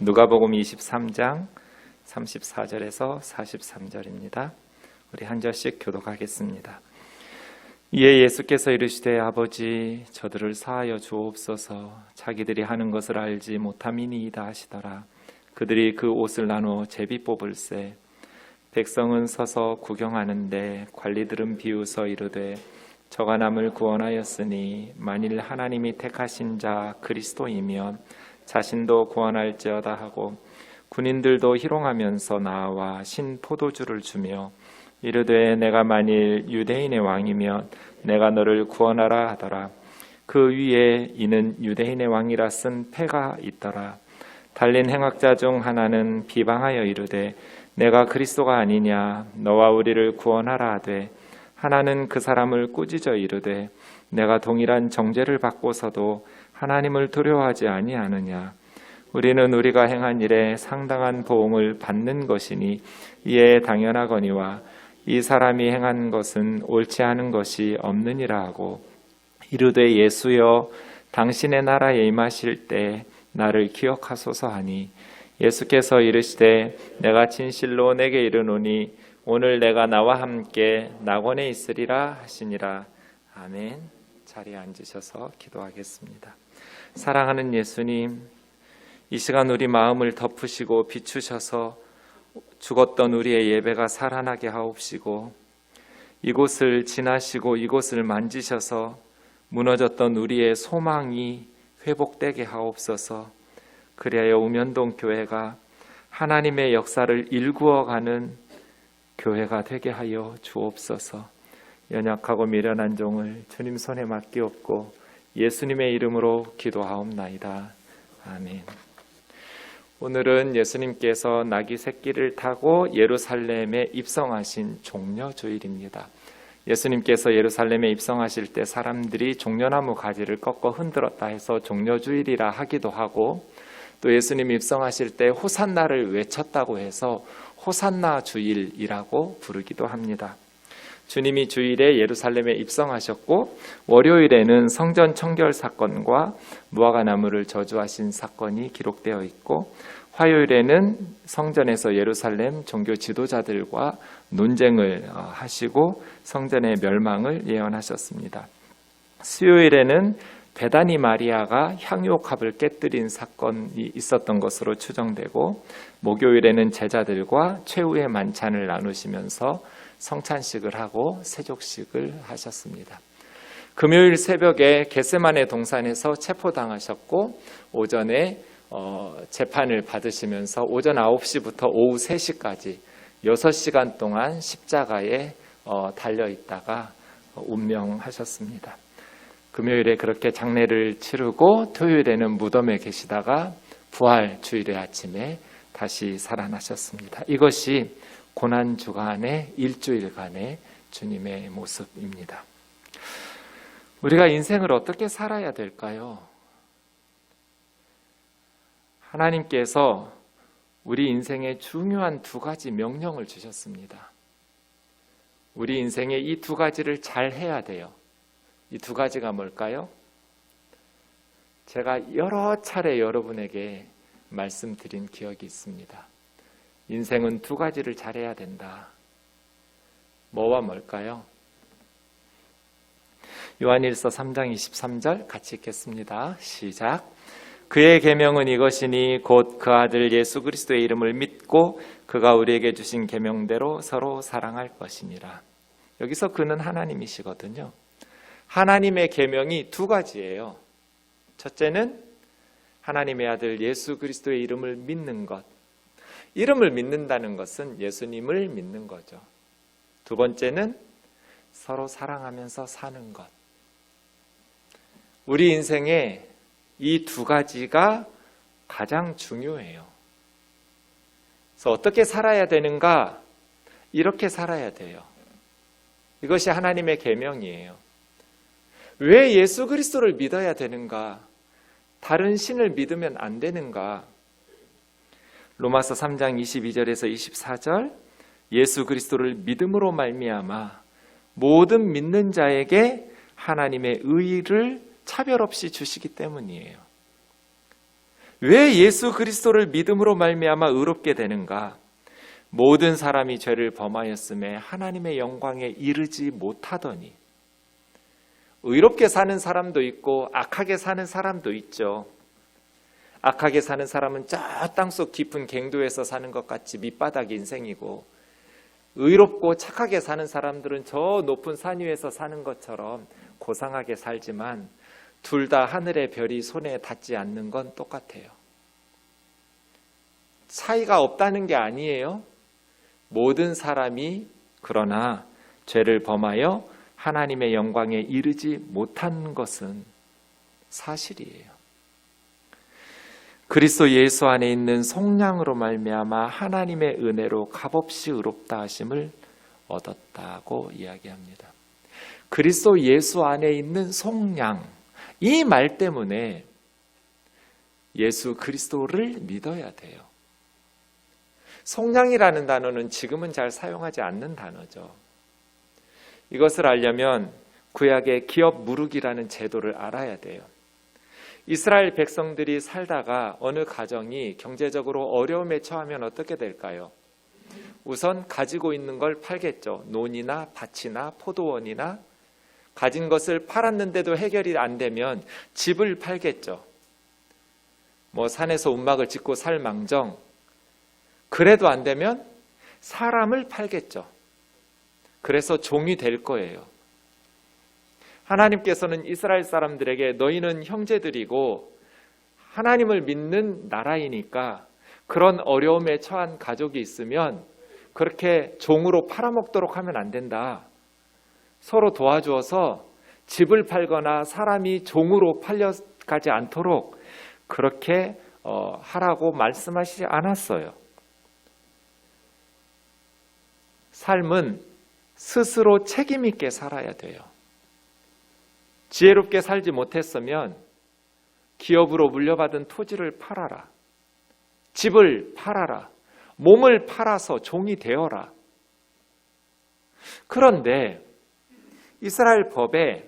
누가복음 23장 34절에서 43절입니다. 우리 한 절씩 교독하겠습니다. 이에 예수께서 이르시되 아버지 저들을 사하여 주옵소서 자기들이 하는 것을 알지 못함이니이다 하시더라. 그들이 그 옷을 나누어 제비 뽑을세. 백성은 서서 구경하는데 관리들은 비웃어 이르되 저가 남을 구원하였으니 만일 하나님이 택하신 자 그리스도이면 자신도 구원할지어다 하고 군인들도 희롱하면서 나와 신 포도주를 주며 이르되 내가 만일 유대인의 왕이면 내가 너를 구원하라 하더라. 그 위에 이는 유대인의 왕이라 쓴 패가 있더라. 달린 행악자 중 하나는 비방하여 이르되 내가 그리스도가 아니냐 너와 우리를 구원하라 하되 하나는 그 사람을 꾸짖어 이르되 내가 동일한 정죄를 받고서도 하나님을 두려워하지 아니하느냐. 우리는 우리가 행한 일에 상당한 보응을 받는 것이니 이에 당연하거니와 이 사람이 행한 것은 옳지 않은 것이 없느니라 하고 이르되 예수여 당신의 나라에 임하실 때 나를 기억하소서 하니 예수께서 이르시되 내가 진실로 내게 이르노니 오늘 내가 나와 함께 낙원에 있으리라 하시니라. 아멘. 자리에 앉으셔서 기도하겠습니다. 사랑하는 예수님, 이 시간 우리 마음을 덮으시고 비추셔서 죽었던 우리의 예배가 살아나게 하옵시고 이곳을 지나시고 이곳을 만지셔서 무너졌던 우리의 소망이 회복되게 하옵소서. 그리하여 우면동 교회가 하나님의 역사를 일구어가는 교회가 되게 하여 주옵소서. 연약하고 미련한 종을 주님 손에 맡기옵고 예수님의 이름으로 기도하옵나이다. 아멘. 오늘은 예수님께서 나귀 새끼를 타고 예루살렘에 입성하신 종려주일입니다. 예수님께서 예루살렘에 입성하실 때 사람들이 종려나무 가지를 꺾어 흔들었다 해서 종려주일이라 하기도 하고 또 예수님 입성하실 때 호산나를 외쳤다고 해서 호산나 주일이라고 부르기도 합니다. 주님이 주일에 예루살렘에 입성하셨고 월요일에는 성전 청결 사건과 무화과나무를 저주하신 사건이 기록되어 있고 화요일에는 성전에서 예루살렘 종교 지도자들과 논쟁을 하시고 성전의 멸망을 예언하셨습니다. 수요일에는 베다니 마리아가 향유옥합을 깨뜨린 사건이 있었던 것으로 추정되고 목요일에는 제자들과 최후의 만찬을 나누시면서 성찬식을 하고 세족식을 하셨습니다. 금요일 새벽에 겟세마네 동산에서 체포당하셨고 오전에 재판을 받으시면서 오전 9시부터 오후 3시까지 6시간 동안 십자가에 달려있다가 운명하셨습니다. 금요일에 그렇게 장례를 치르고 토요일에는 무덤에 계시다가 부활 주일의 아침에 다시 살아나셨습니다. 이것이 고난주간의 일주일간의 주님의 모습입니다. 우리가 인생을 어떻게 살아야 될까요? 하나님께서 우리 인생에 중요한 2가지 명령을 주셨습니다. 우리 인생에 이 2가지를 잘 해야 돼요. 이 2가지가 뭘까요? 제가 여러 차례 여러분에게 말씀드린 기억이 있습니다. 인생은 2가지를 잘해야 된다. 뭐와 뭘까요? 요한일서 3장 23절 같이 읽겠습니다. 시작. 그의 계명은 이것이니 곧 그 아들 예수 그리스도의 이름을 믿고 그가 우리에게 주신 계명대로 서로 사랑할 것이니라. 여기서 그는 하나님이시거든요. 하나님의 계명이 2가지예요. 첫째는 하나님의 아들 예수 그리스도의 이름을 믿는 것. 이름을 믿는다는 것은 예수님을 믿는 거죠. 2번째는 서로 사랑하면서 사는 것. 우리 인생에 이 2가지가 가장 중요해요. 그래서 어떻게 살아야 되는가? 이렇게 살아야 돼요. 이것이 하나님의 계명이에요. 왜 예수 그리스도를 믿어야 되는가? 다른 신을 믿으면 안 되는가? 로마서 3장 22절에서 24절 예수 그리스도를 믿음으로 말미암아 모든 믿는 자에게 하나님의 의를 차별 없이 주시기 때문이에요. 왜 예수 그리스도를 믿음으로 말미암아 의롭게 되는가? 모든 사람이 죄를 범하였음에 하나님의 영광에 이르지 못하더니. 의롭게 사는 사람도 있고 악하게 사는 사람도 있죠. 악하게 사는 사람은 저 땅속 깊은 갱도에서 사는 것 같이 밑바닥 인생이고, 의롭고 착하게 사는 사람들은 저 높은 산 위에서 사는 것처럼 고상하게 살지만 둘 다 하늘의 별이 손에 닿지 않는 건 똑같아요. 차이가 없다는 게 아니에요. 모든 사람이 그러나 죄를 범하여 하나님의 영광에 이르지 못한 것은 사실이에요. 그리스도 예수 안에 있는 속량으로 말미암아 하나님의 은혜로 값없이 의롭다 하심을 얻었다고 이야기합니다. 그리스도 예수 안에 있는 속량, 이 말 때문에 예수 그리스도를 믿어야 돼요. 속량이라는 단어는 지금은 잘 사용하지 않는 단어죠. 이것을 알려면 구약의 기업 무르기라는 제도를 알아야 돼요. 이스라엘 백성들이 살다가 어느 가정이 경제적으로 어려움에 처하면 어떻게 될까요? 우선 가지고 있는 걸 팔겠죠. 논이나 밭이나 포도원이나 가진 것을 팔았는데도 해결이 안 되면 집을 팔겠죠. 산에서 움막을 짓고 살 망정, 그래도 안 되면 사람을 팔겠죠. 그래서 종이 될 거예요. 하나님께서는 이스라엘 사람들에게 너희는 형제들이고 하나님을 믿는 나라이니까 그런 어려움에 처한 가족이 있으면 그렇게 종으로 팔아먹도록 하면 안 된다. 서로 도와주어서 집을 팔거나 사람이 종으로 팔려가지 않도록 그렇게 하라고 말씀하시지 않았어요. 삶은 스스로 책임 있게 살아야 돼요. 지혜롭게 살지 못했으면 기업으로 물려받은 토지를 팔아라. 집을 팔아라. 몸을 팔아서 종이 되어라. 그런데 이스라엘 법에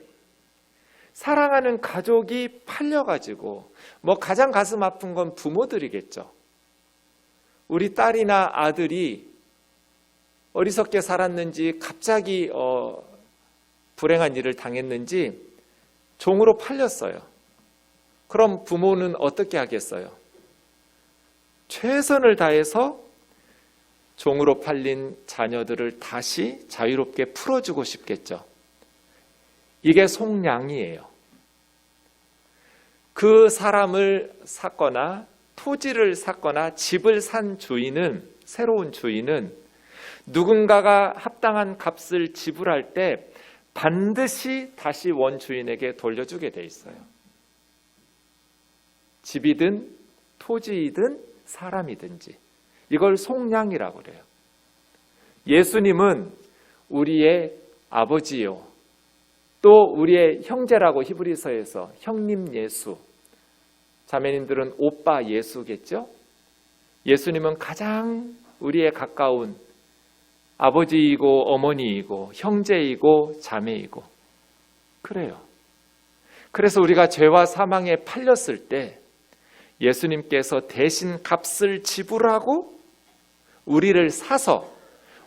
사랑하는 가족이 팔려가지고 가장 가슴 아픈 건 부모들이겠죠. 우리 딸이나 아들이 어리석게 살았는지 갑자기 불행한 일을 당했는지 종으로 팔렸어요. 그럼 부모는 어떻게 하겠어요? 최선을 다해서 종으로 팔린 자녀들을 다시 자유롭게 풀어주고 싶겠죠. 이게 속량이에요. 그 사람을 샀거나 토지를 샀거나 집을 산 주인은, 새로운 주인은 누군가가 합당한 값을 지불할 때 반드시 다시 원주인에게 돌려주게 돼 있어요. 집이든 토지이든 사람이든지. 이걸 속량이라고 그래요. 예수님은 우리의 아버지요, 또 우리의 형제라고 히브리서에서 형님 예수, 자매님들은 오빠 예수겠죠? 예수님은 가장 우리에 가까운 아버지이고 어머니이고 형제이고 자매이고 그래요. 그래서 우리가 죄와 사망에 팔렸을 때 예수님께서 대신 값을 지불하고 우리를 사서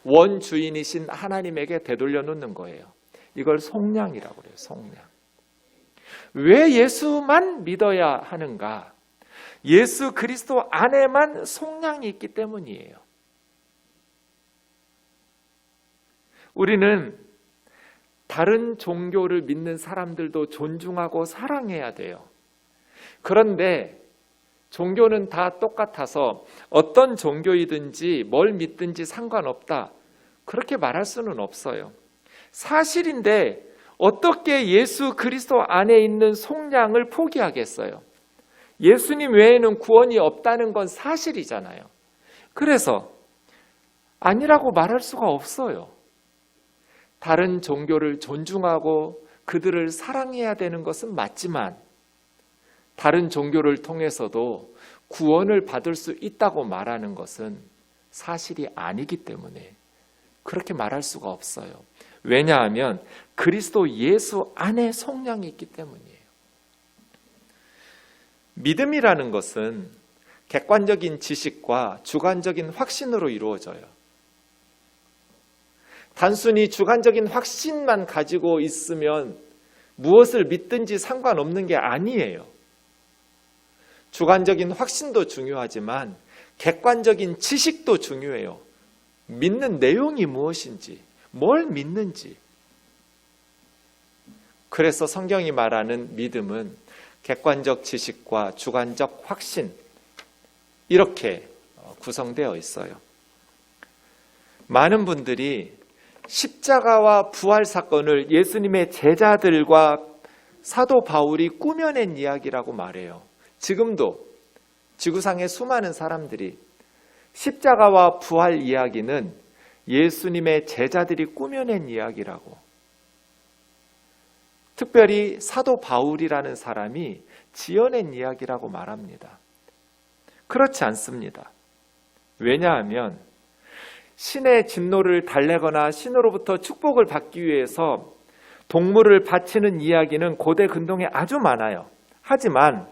원주인이신 하나님에게 되돌려 놓는 거예요. 이걸 속량이라고 그래요. 속량. 왜 예수만 믿어야 하는가? 예수 그리스도 안에만 속량이 있기 때문이에요. 우리는 다른 종교를 믿는 사람들도 존중하고 사랑해야 돼요. 그런데 종교는 다 똑같아서 어떤 종교이든지 뭘 믿든지 상관없다. 그렇게 말할 수는 없어요. 사실인데 어떻게 예수 그리스도 안에 있는 속량을 포기하겠어요? 예수님 외에는 구원이 없다는 건 사실이잖아요. 그래서 아니라고 말할 수가 없어요. 다른 종교를 존중하고 그들을 사랑해야 되는 것은 맞지만 다른 종교를 통해서도 구원을 받을 수 있다고 말하는 것은 사실이 아니기 때문에 그렇게 말할 수가 없어요. 왜냐하면 그리스도 예수 안에 속량이 있기 때문이에요. 믿음이라는 것은 객관적인 지식과 주관적인 확신으로 이루어져요. 단순히 주관적인 확신만 가지고 있으면 무엇을 믿든지 상관없는 게 아니에요. 주관적인 확신도 중요하지만 객관적인 지식도 중요해요. 믿는 내용이 무엇인지, 뭘 믿는지. 그래서 성경이 말하는 믿음은 객관적 지식과 주관적 확신, 이렇게 구성되어 있어요. 많은 분들이 십자가와 부활 사건을 예수님의 제자들과 사도 바울이 꾸며낸 이야기라고 말해요. 지금도 지구상의 수많은 사람들이 십자가와 부활 이야기는 예수님의 제자들이 꾸며낸 이야기라고, 특별히 사도 바울이라는 사람이 지어낸 이야기라고 말합니다. 그렇지 않습니다. 왜냐하면 신의 진노를 달래거나 신으로부터 축복을 받기 위해서 동물을 바치는 이야기는 고대 근동에 아주 많아요. 하지만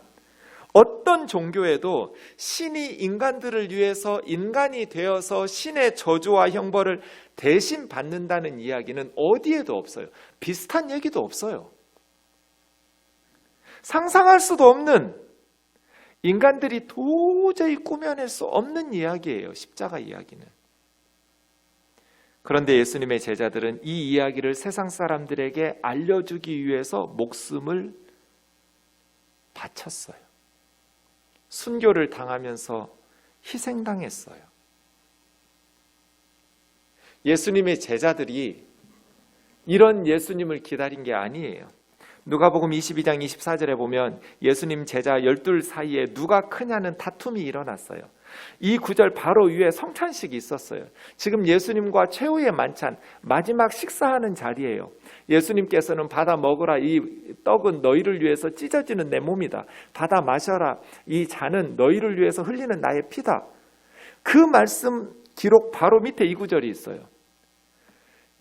어떤 종교에도 신이 인간들을 위해서 인간이 되어서 신의 저주와 형벌을 대신 받는다는 이야기는 어디에도 없어요. 비슷한 얘기도 없어요. 상상할 수도 없는, 인간들이 도저히 꾸며낼 수 없는 이야기예요. 십자가 이야기는. 그런데 예수님의 제자들은 이 이야기를 세상 사람들에게 알려주기 위해서 목숨을 바쳤어요. 순교를 당하면서 희생당했어요. 예수님의 제자들이 이런 예수님을 기다린 게 아니에요. 누가복음 22장 24절에 보면 예수님 제자 12 사이에 누가 크냐는 다툼이 일어났어요. 이 구절 바로 위에 성찬식이 있었어요. 지금 예수님과 최후의 만찬, 마지막 식사하는 자리예요. 예수님께서는 받아 먹으라, 이 떡은 너희를 위해서 찢어지는 내 몸이다. 받아 마셔라, 이 잔은 너희를 위해서 흘리는 나의 피다. 그 말씀 기록 바로 밑에 이 구절이 있어요.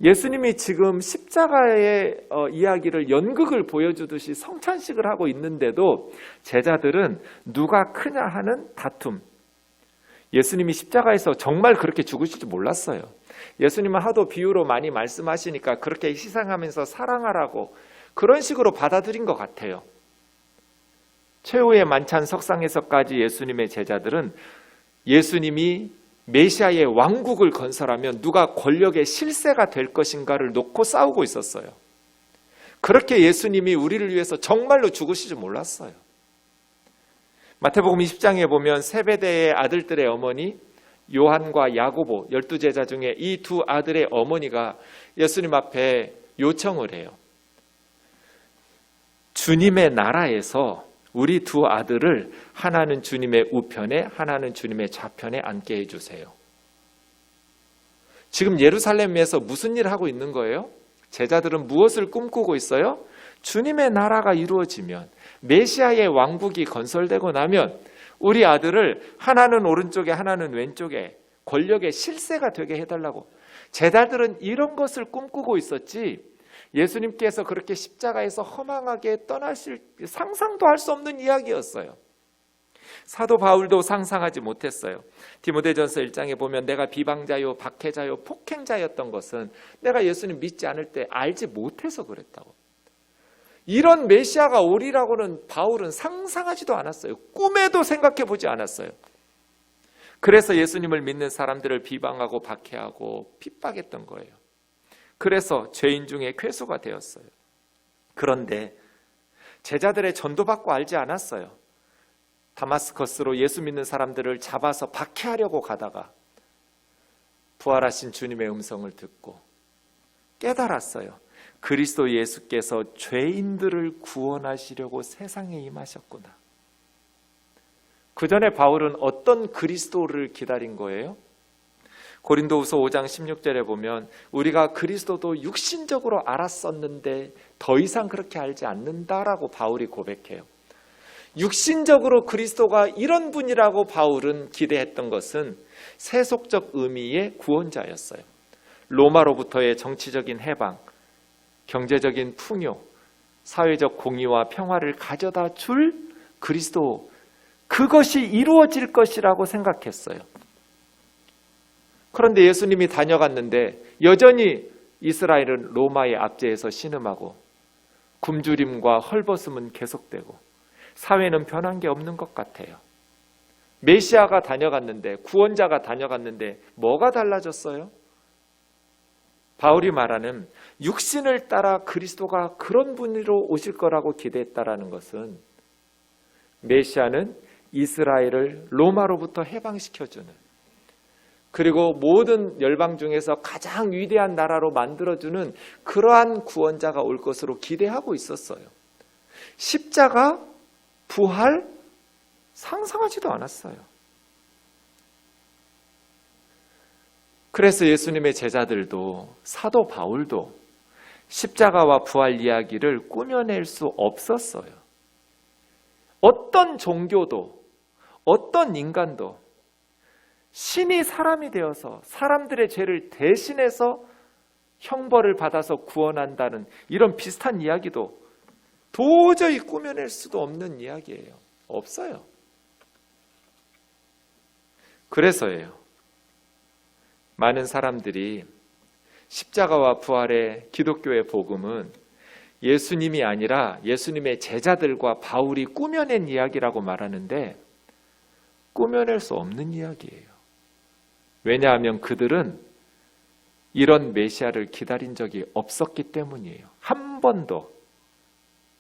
예수님이 지금 십자가의 이야기를 연극을 보여주듯이 성찬식을 하고 있는데도 제자들은 누가 크냐 하는 다툼. 예수님이 십자가에서 정말 그렇게 죽으실 줄 몰랐어요. 예수님은 하도 비유로 많이 말씀하시니까 그렇게 희생하면서 사랑하라고 그런 식으로 받아들인 것 같아요. 최후의 만찬 석상에서까지 예수님의 제자들은 예수님이 메시아의 왕국을 건설하면 누가 권력의 실세가 될 것인가를 놓고 싸우고 있었어요. 그렇게 예수님이 우리를 위해서 정말로 죽으실 줄 몰랐어요. 마태복음 20장에 보면 세베대의 아들들의 어머니 요한과 야고보 12제자 중에 이 두 아들의 어머니가 예수님 앞에 요청을 해요. 주님의 나라에서 우리 두 아들을 하나는 주님의 우편에 하나는 주님의 좌편에 앉게 해주세요. 지금 예루살렘에서 무슨 일을 하고 있는 거예요? 제자들은 무엇을 꿈꾸고 있어요? 주님의 나라가 이루어지면, 메시아의 왕국이 건설되고 나면 우리 아들을 하나는 오른쪽에 하나는 왼쪽에 권력의 실세가 되게 해달라고. 제자들은 이런 것을 꿈꾸고 있었지, 예수님께서 그렇게 십자가에서 허망하게 떠나실 상상도 할 수 없는 이야기였어요. 사도 바울도 상상하지 못했어요. 디모데전서 1장에 보면 내가 비방자요 박해자요 폭행자였던 것은 내가 예수님 믿지 않을 때 알지 못해서 그랬다고. 이런 메시아가 오리라고는 바울은 상상하지도 않았어요. 꿈에도 생각해 보지 않았어요. 그래서 예수님을 믿는 사람들을 비방하고 박해하고 핍박했던 거예요. 그래서 죄인 중에 괴수가 되었어요. 그런데 제자들의 전도받고 알지 않았어요. 다마스커스로 예수 믿는 사람들을 잡아서 박해하려고 가다가 부활하신 주님의 음성을 듣고 깨달았어요. 그리스도 예수께서 죄인들을 구원하시려고 세상에 임하셨구나. 그 전에 바울은 어떤 그리스도를 기다린 거예요? 고린도후서 5장 16절에 보면 우리가 그리스도도 육신적으로 알았었는데 더 이상 그렇게 알지 않는다라고 바울이 고백해요. 육신적으로 그리스도가 이런 분이라고 바울은 기대했던 것은 세속적 의미의 구원자였어요. 로마로부터의 정치적인 해방, 경제적인 풍요, 사회적 공의와 평화를 가져다 줄 그리스도, 그것이 이루어질 것이라고 생각했어요. 그런데 예수님이 다녀갔는데 여전히 이스라엘은 로마의 압제에서 신음하고 굶주림과 헐벗음은 계속되고 사회는 변한 게 없는 것 같아요. 메시아가 다녀갔는데, 구원자가 다녀갔는데 뭐가 달라졌어요? 바울이 말하는 육신을 따라 그리스도가 그런 분으로 오실 거라고 기대했다라는 것은 메시아는 이스라엘을 로마로부터 해방시켜주는, 그리고 모든 열방 중에서 가장 위대한 나라로 만들어주는 그러한 구원자가 올 것으로 기대하고 있었어요. 십자가, 부활, 상상하지도 않았어요. 그래서 예수님의 제자들도, 사도 바울도 십자가와 부활 이야기를 꾸며낼 수 없었어요. 어떤 종교도, 어떤 인간도 신이 사람이 되어서 사람들의 죄를 대신해서 형벌을 받아서 구원한다는 이런 비슷한 이야기도 도저히 꾸며낼 수도 없는 이야기예요. 없어요. 그래서예요. 많은 사람들이 십자가와 부활의 기독교의 복음은 예수님이 아니라 예수님의 제자들과 바울이 꾸며낸 이야기라고 말하는데 꾸며낼 수 없는 이야기예요. 왜냐하면 그들은 이런 메시아를 기다린 적이 없었기 때문이에요. 한 번도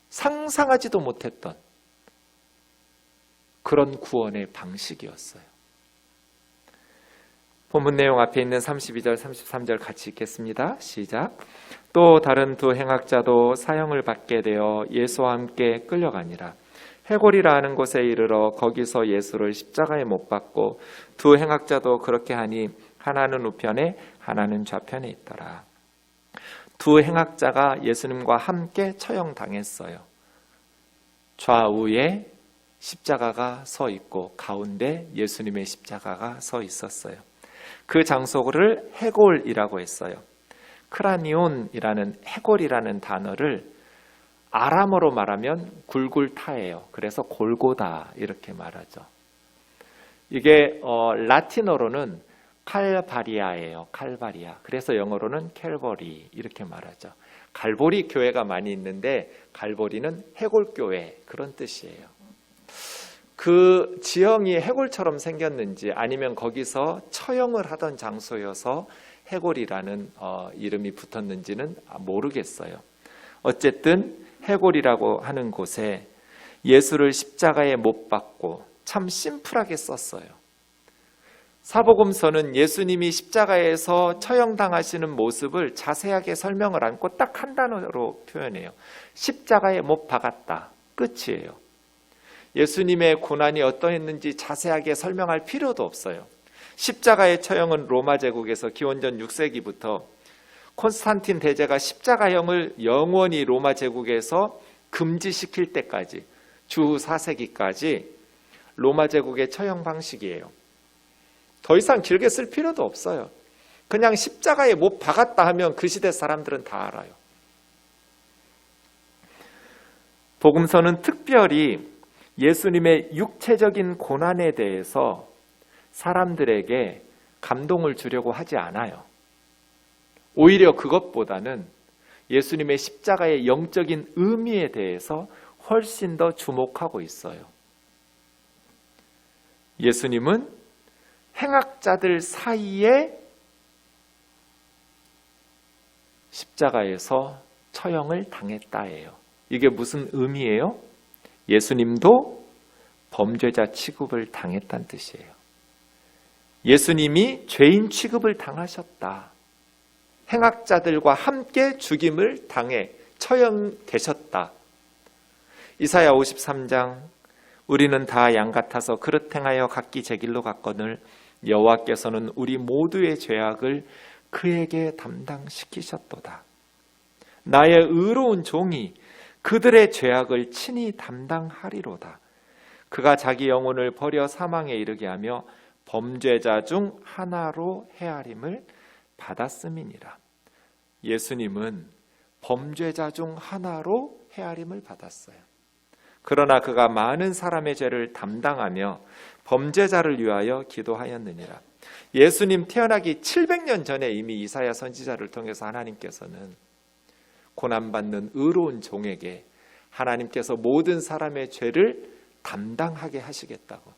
상상하지도 못했던 그런 구원의 방식이었어요. 본문 내용 앞에 있는 32절, 33절 같이 읽겠습니다. 시작. 또 다른 두 행악자도 사형을 받게 되어 예수와 함께 끌려가니라. 해골이라 하는 곳에 이르러 거기서 예수를 십자가에 못 박고 두 행악자도 그렇게 하니 하나는 우편에 하나는 좌편에 있더라. 두 행악자가 예수님과 함께 처형당했어요. 좌우에 십자가가 서 있고 가운데 예수님의 십자가가 서 있었어요. 그 장소를 해골이라고 했어요. 크라니온이라는 해골이라는 단어를 아람어로 말하면 굴굴타예요. 그래서 골고다 이렇게 말하죠. 이게 라틴어로는 칼바리아예요. 칼바리아. 그래서 영어로는 캘버리 이렇게 말하죠. 갈보리 교회가 많이 있는데 갈보리는 해골교회 그런 뜻이에요. 그 지형이 해골처럼 생겼는지 아니면 거기서 처형을 하던 장소여서 해골이라는 이름이 붙었는지는 모르겠어요. 어쨌든 해골이라고 하는 곳에 예수를 십자가에 못 박고 참 심플하게 썼어요. 사복음서는 예수님이 십자가에서 처형당하시는 모습을 자세하게 설명을 않고 딱 한 단어로 표현해요. 십자가에 못 박았다. 끝이에요. 예수님의 고난이 어떠했는지 자세하게 설명할 필요도 없어요. 십자가의 처형은 로마 제국에서 기원전 6세기부터 콘스탄틴 대제가 십자가형을 영원히 로마 제국에서 금지시킬 때까지 주후 4세기까지 로마 제국의 처형 방식이에요. 더 이상 길게 쓸 필요도 없어요. 그냥 십자가에 못 박았다 하면 그 시대 사람들은 다 알아요. 복음서는 특별히 예수님의 육체적인 고난에 대해서 사람들에게 감동을 주려고 하지 않아요. 오히려 그것보다는 예수님의 십자가의 영적인 의미에 대해서 훨씬 더 주목하고 있어요. 예수님은 행악자들 사이에 십자가에서 처형을 당했다예요. 이게 무슨 의미예요? 예수님도 범죄자 취급을 당했다는 뜻이에요. 예수님이 죄인 취급을 당하셨다. 행악자들과 함께 죽임을 당해 처형되셨다. 이사야 53장 우리는 다 양 같아서 그릇 행하여 각기 제 길로 갔거늘 여호와께서는 우리 모두의 죄악을 그에게 담당시키셨도다. 나의 의로운 종이 그들의 죄악을 친히 담당하리로다. 그가 자기 영혼을 버려 사망에 이르게 하며 범죄자 중 하나로 헤아림을 받았음이니라. 예수님은 범죄자 중 하나로 헤아림을 받았어요. 그러나 그가 많은 사람의 죄를 담당하며 범죄자를 위하여 기도하였느니라. 예수님 태어나기 700년 전에 이미 이사야 선지자를 통해서 하나님께서는 고난받는 의로운 종에게 하나님께서 모든 사람의 죄를 담당하게 하시겠다고,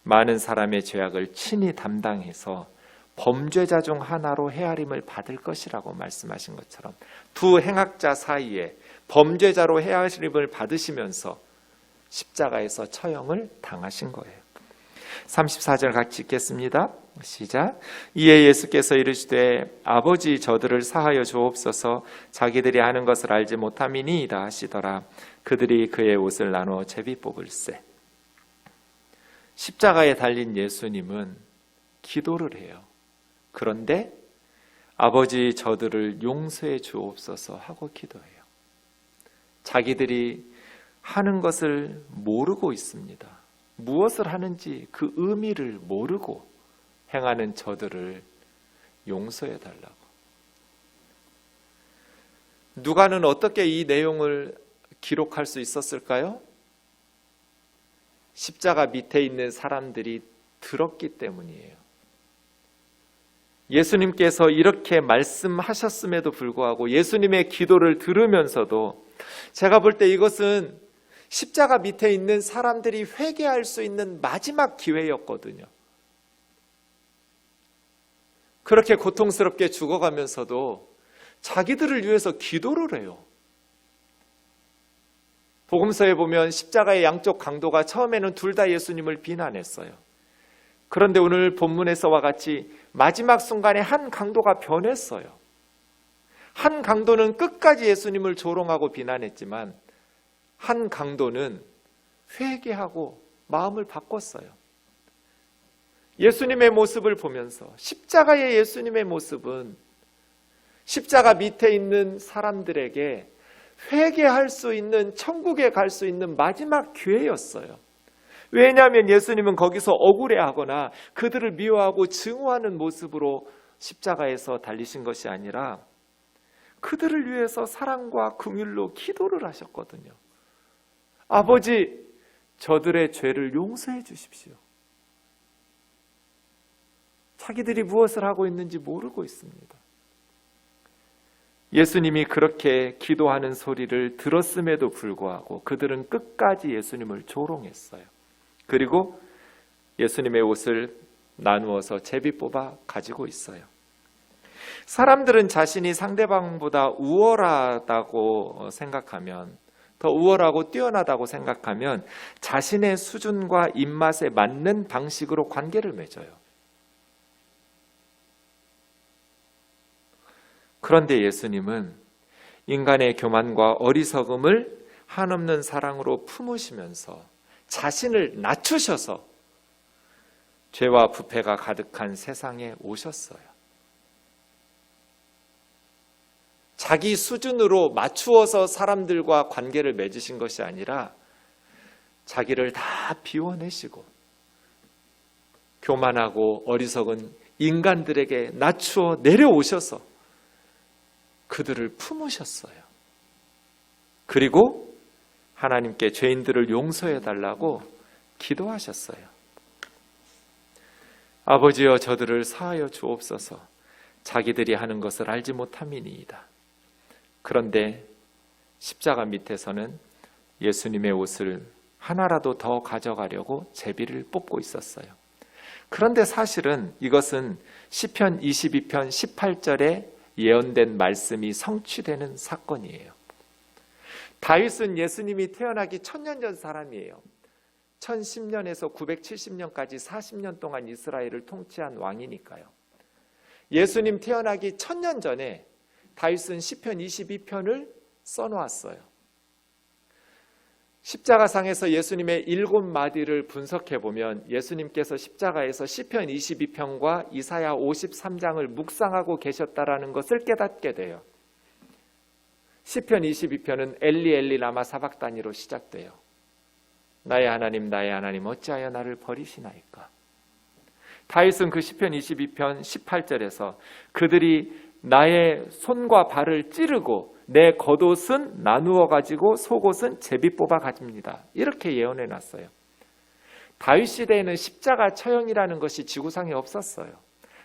많은 사람의 죄악을 친히 담당해서 범죄자 중 하나로 헤아림을 받을 것이라고 말씀하신 것처럼 두 행악자 사이에 범죄자로 헤아림을 받으시면서 십자가에서 처형을 당하신 거예요. 34절 같이 읽겠습니다. 시작. 이에 예수께서 이르시되 아버지 저들을 사하여 주옵소서, 자기들이 하는 것을 알지 못함이니이다 하시더라. 그들이 그의 옷을 나누어 제비 뽑을세. 십자가에 달린 예수님은 기도를 해요. 그런데 아버지 저들을 용서해 주옵소서 하고 기도해요. 자기들이 하는 것을 모르고 있습니다. 무엇을 하는지 그 의미를 모르고 행하는 저들을 용서해 달라고. 누가는 어떻게 이 내용을 기록할 수 있었을까요? 십자가 밑에 있는 사람들이 들었기 때문이에요. 예수님께서 이렇게 말씀하셨음에도 불구하고 예수님의 기도를 들으면서도 제가 볼 때 이것은 십자가 밑에 있는 사람들이 회개할 수 있는 마지막 기회였거든요. 그렇게 고통스럽게 죽어가면서도 자기들을 위해서 기도를 해요. 복음서에 보면 십자가의 양쪽 강도가 처음에는 둘 다 예수님을 비난했어요. 그런데 오늘 본문에서와 같이 마지막 순간에 한 강도가 변했어요. 한 강도는 끝까지 예수님을 조롱하고 비난했지만 한 강도는 회개하고 마음을 바꿨어요. 예수님의 모습을 보면서 십자가의 예수님의 모습은 십자가 밑에 있는 사람들에게 회개할 수 있는, 천국에 갈 수 있는 마지막 기회였어요. 왜냐하면 예수님은 거기서 억울해하거나 그들을 미워하고 증오하는 모습으로 십자가에서 달리신 것이 아니라 그들을 위해서 사랑과 긍휼로 기도를 하셨거든요. 아버지, 저들의 죄를 용서해 주십시오. 자기들이 무엇을 하고 있는지 모르고 있습니다. 예수님이 그렇게 기도하는 소리를 들었음에도 불구하고 그들은 끝까지 예수님을 조롱했어요. 그리고 예수님의 옷을 나누어서 제비 뽑아 가지고 있어요. 사람들은 자신이 상대방보다 우월하다고 생각하면, 더 우월하고 뛰어나다고 생각하면 자신의 수준과 입맛에 맞는 방식으로 관계를 맺어요. 그런데 예수님은 인간의 교만과 어리석음을 한없는 사랑으로 품으시면서 자신을 낮추셔서 죄와 부패가 가득한 세상에 오셨어요. 자기 수준으로 맞추어서 사람들과 관계를 맺으신 것이 아니라 자기를 다 비워내시고 교만하고 어리석은 인간들에게 낮추어 내려오셔서 그들을 품으셨어요. 그리고 하나님께 죄인들을 용서해 달라고 기도하셨어요. 아버지여 저들을 사하여 주옵소서, 자기들이 하는 것을 알지 못함이니이다. 그런데 십자가 밑에서는 예수님의 옷을 하나라도 더 가져가려고 제비를 뽑고 있었어요. 그런데 사실은 이것은 시편 22편 18절에 예언된 말씀이 성취되는 사건이에요. 다윗은 예수님이 태어나기 1000년 전 사람이에요. 1010년에서 970년까지 40년 동안 이스라엘을 통치한 왕이니까요. 예수님 태어나기 1000년 전에 다윗은 시편 22편을 써놓았어요. 십자가상에서 예수님의 7마디를 분석해보면 예수님께서 십자가에서 시편 22편과 이사야 53장을 묵상하고 계셨다라는 것을 깨닫게 돼요. 시편 22편은 엘리 엘리 라마 사박다니로 시작돼요. 나의 하나님 어찌하여 나를 버리시나이까. 다윗은 그 시편 22편 18절에서 그들이 나의 손과 발을 찌르고 내 겉옷은 나누어 가지고 속옷은 제비 뽑아 가집니다. 이렇게 예언해 놨어요. 다윗 시대에는 십자가 처형이라는 것이 지구상에 없었어요.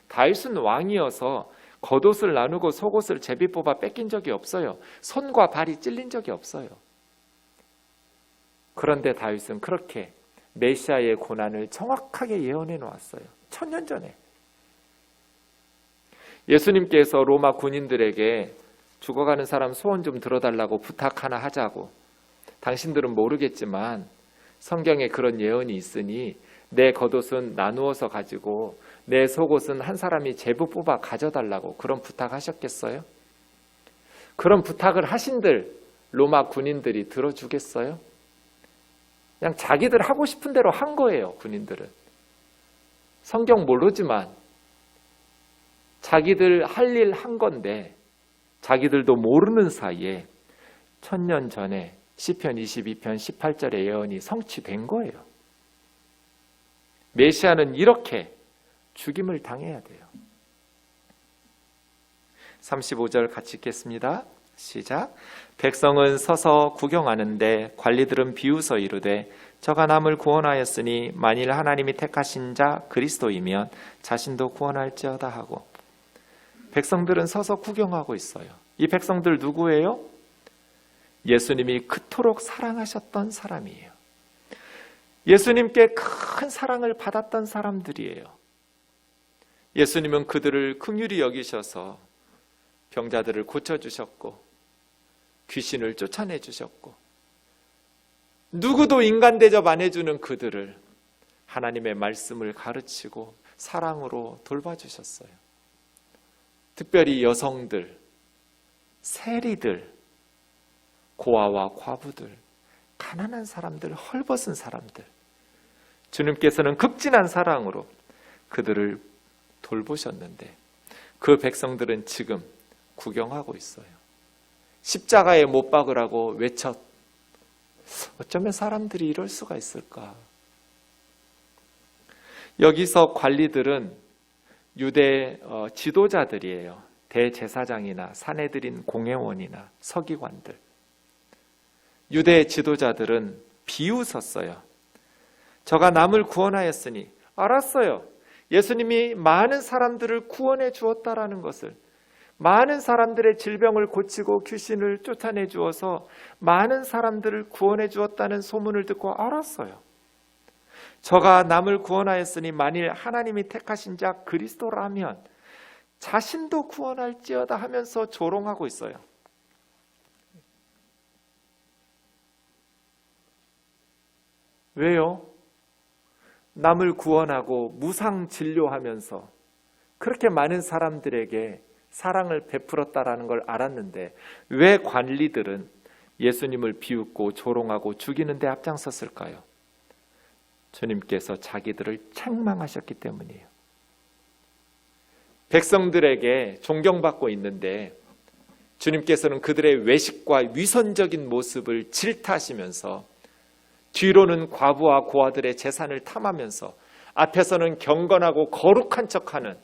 다윗은 왕이어서 겉옷을 나누고 속옷을 제비 뽑아 뺏긴 적이 없어요. 손과 발이 찔린 적이 없어요. 그런데 다윗은 그렇게 메시아의 고난을 정확하게 예언해 놓았어요. 1000년 전에. 예수님께서 로마 군인들에게 죽어가는 사람 소원 좀 들어달라고 부탁 하나 하자고. 당신들은 모르겠지만 성경에 그런 예언이 있으니 내 겉옷은 나누어서 가지고 내 속옷은 한 사람이 제부 뽑아 가져달라고 그런 부탁하셨겠어요? 그런 부탁을 하신들 로마 군인들이 들어주겠어요? 그냥 자기들 하고 싶은 대로 한 거예요. 군인들은. 성경 모르지만 자기들 할 일 한 건데 자기들도 모르는 사이에 1000년 전에 시편 22편 18절의 예언이 성취된 거예요. 메시아는 이렇게 죽임을 당해야 돼요. 35절 같이 읽겠습니다. 시작. 백성은 서서 구경하는데 관리들은 비웃어 이르되 저가 남을 구원하였으니 만일 하나님이 택하신 자 그리스도이면 자신도 구원할지어다 하고. 백성들은 서서 구경하고 있어요. 이 백성들 누구예요? 예수님이 그토록 사랑하셨던 사람이에요. 예수님께 큰 사랑을 받았던 사람들이에요. 예수님은 그들을 긍휼히 여기셔서 병자들을 고쳐주셨고 귀신을 쫓아내주셨고 누구도 인간 대접 안 해주는 그들을 하나님의 말씀을 가르치고 사랑으로 돌봐주셨어요. 특별히 여성들, 세리들, 고아와 과부들, 가난한 사람들, 헐벗은 사람들 주님께서는 극진한 사랑으로 그들을 돌보셨는데 그 백성들은 지금 구경하고 있어요. 십자가에 못 박으라고 외쳤. 어쩌면 사람들이 이럴 수가 있을까? 여기서 관리들은 유대 지도자들이에요. 대제사장이나 사내들인 공회원이나 서기관들. 유대 지도자들은 비웃었어요. 저가 남을 구원하였으니 알았어요. 예수님이 많은 사람들을 구원해 주었다라는 것을, 많은 사람들의 질병을 고치고 귀신을 쫓아내 주어서 많은 사람들을 구원해 주었다는 소문을 듣고 알았어요. 저가 남을 구원하였으니 만일 하나님이 택하신 자 그리스도라면 자신도 구원할지어다 하면서 조롱하고 있어요. 왜요? 남을 구원하고 무상 진료하면서 그렇게 많은 사람들에게 사랑을 베풀었다라는 걸 알았는데 왜 관리들은 예수님을 비웃고 조롱하고 죽이는 데 앞장섰을까요? 주님께서 자기들을 책망하셨기 때문이에요. 백성들에게 존경받고 있는데 주님께서는 그들의 외식과 위선적인 모습을 질타하시면서 뒤로는 과부와 고아들의 재산을 탐하면서 앞에서는 경건하고 거룩한 척하는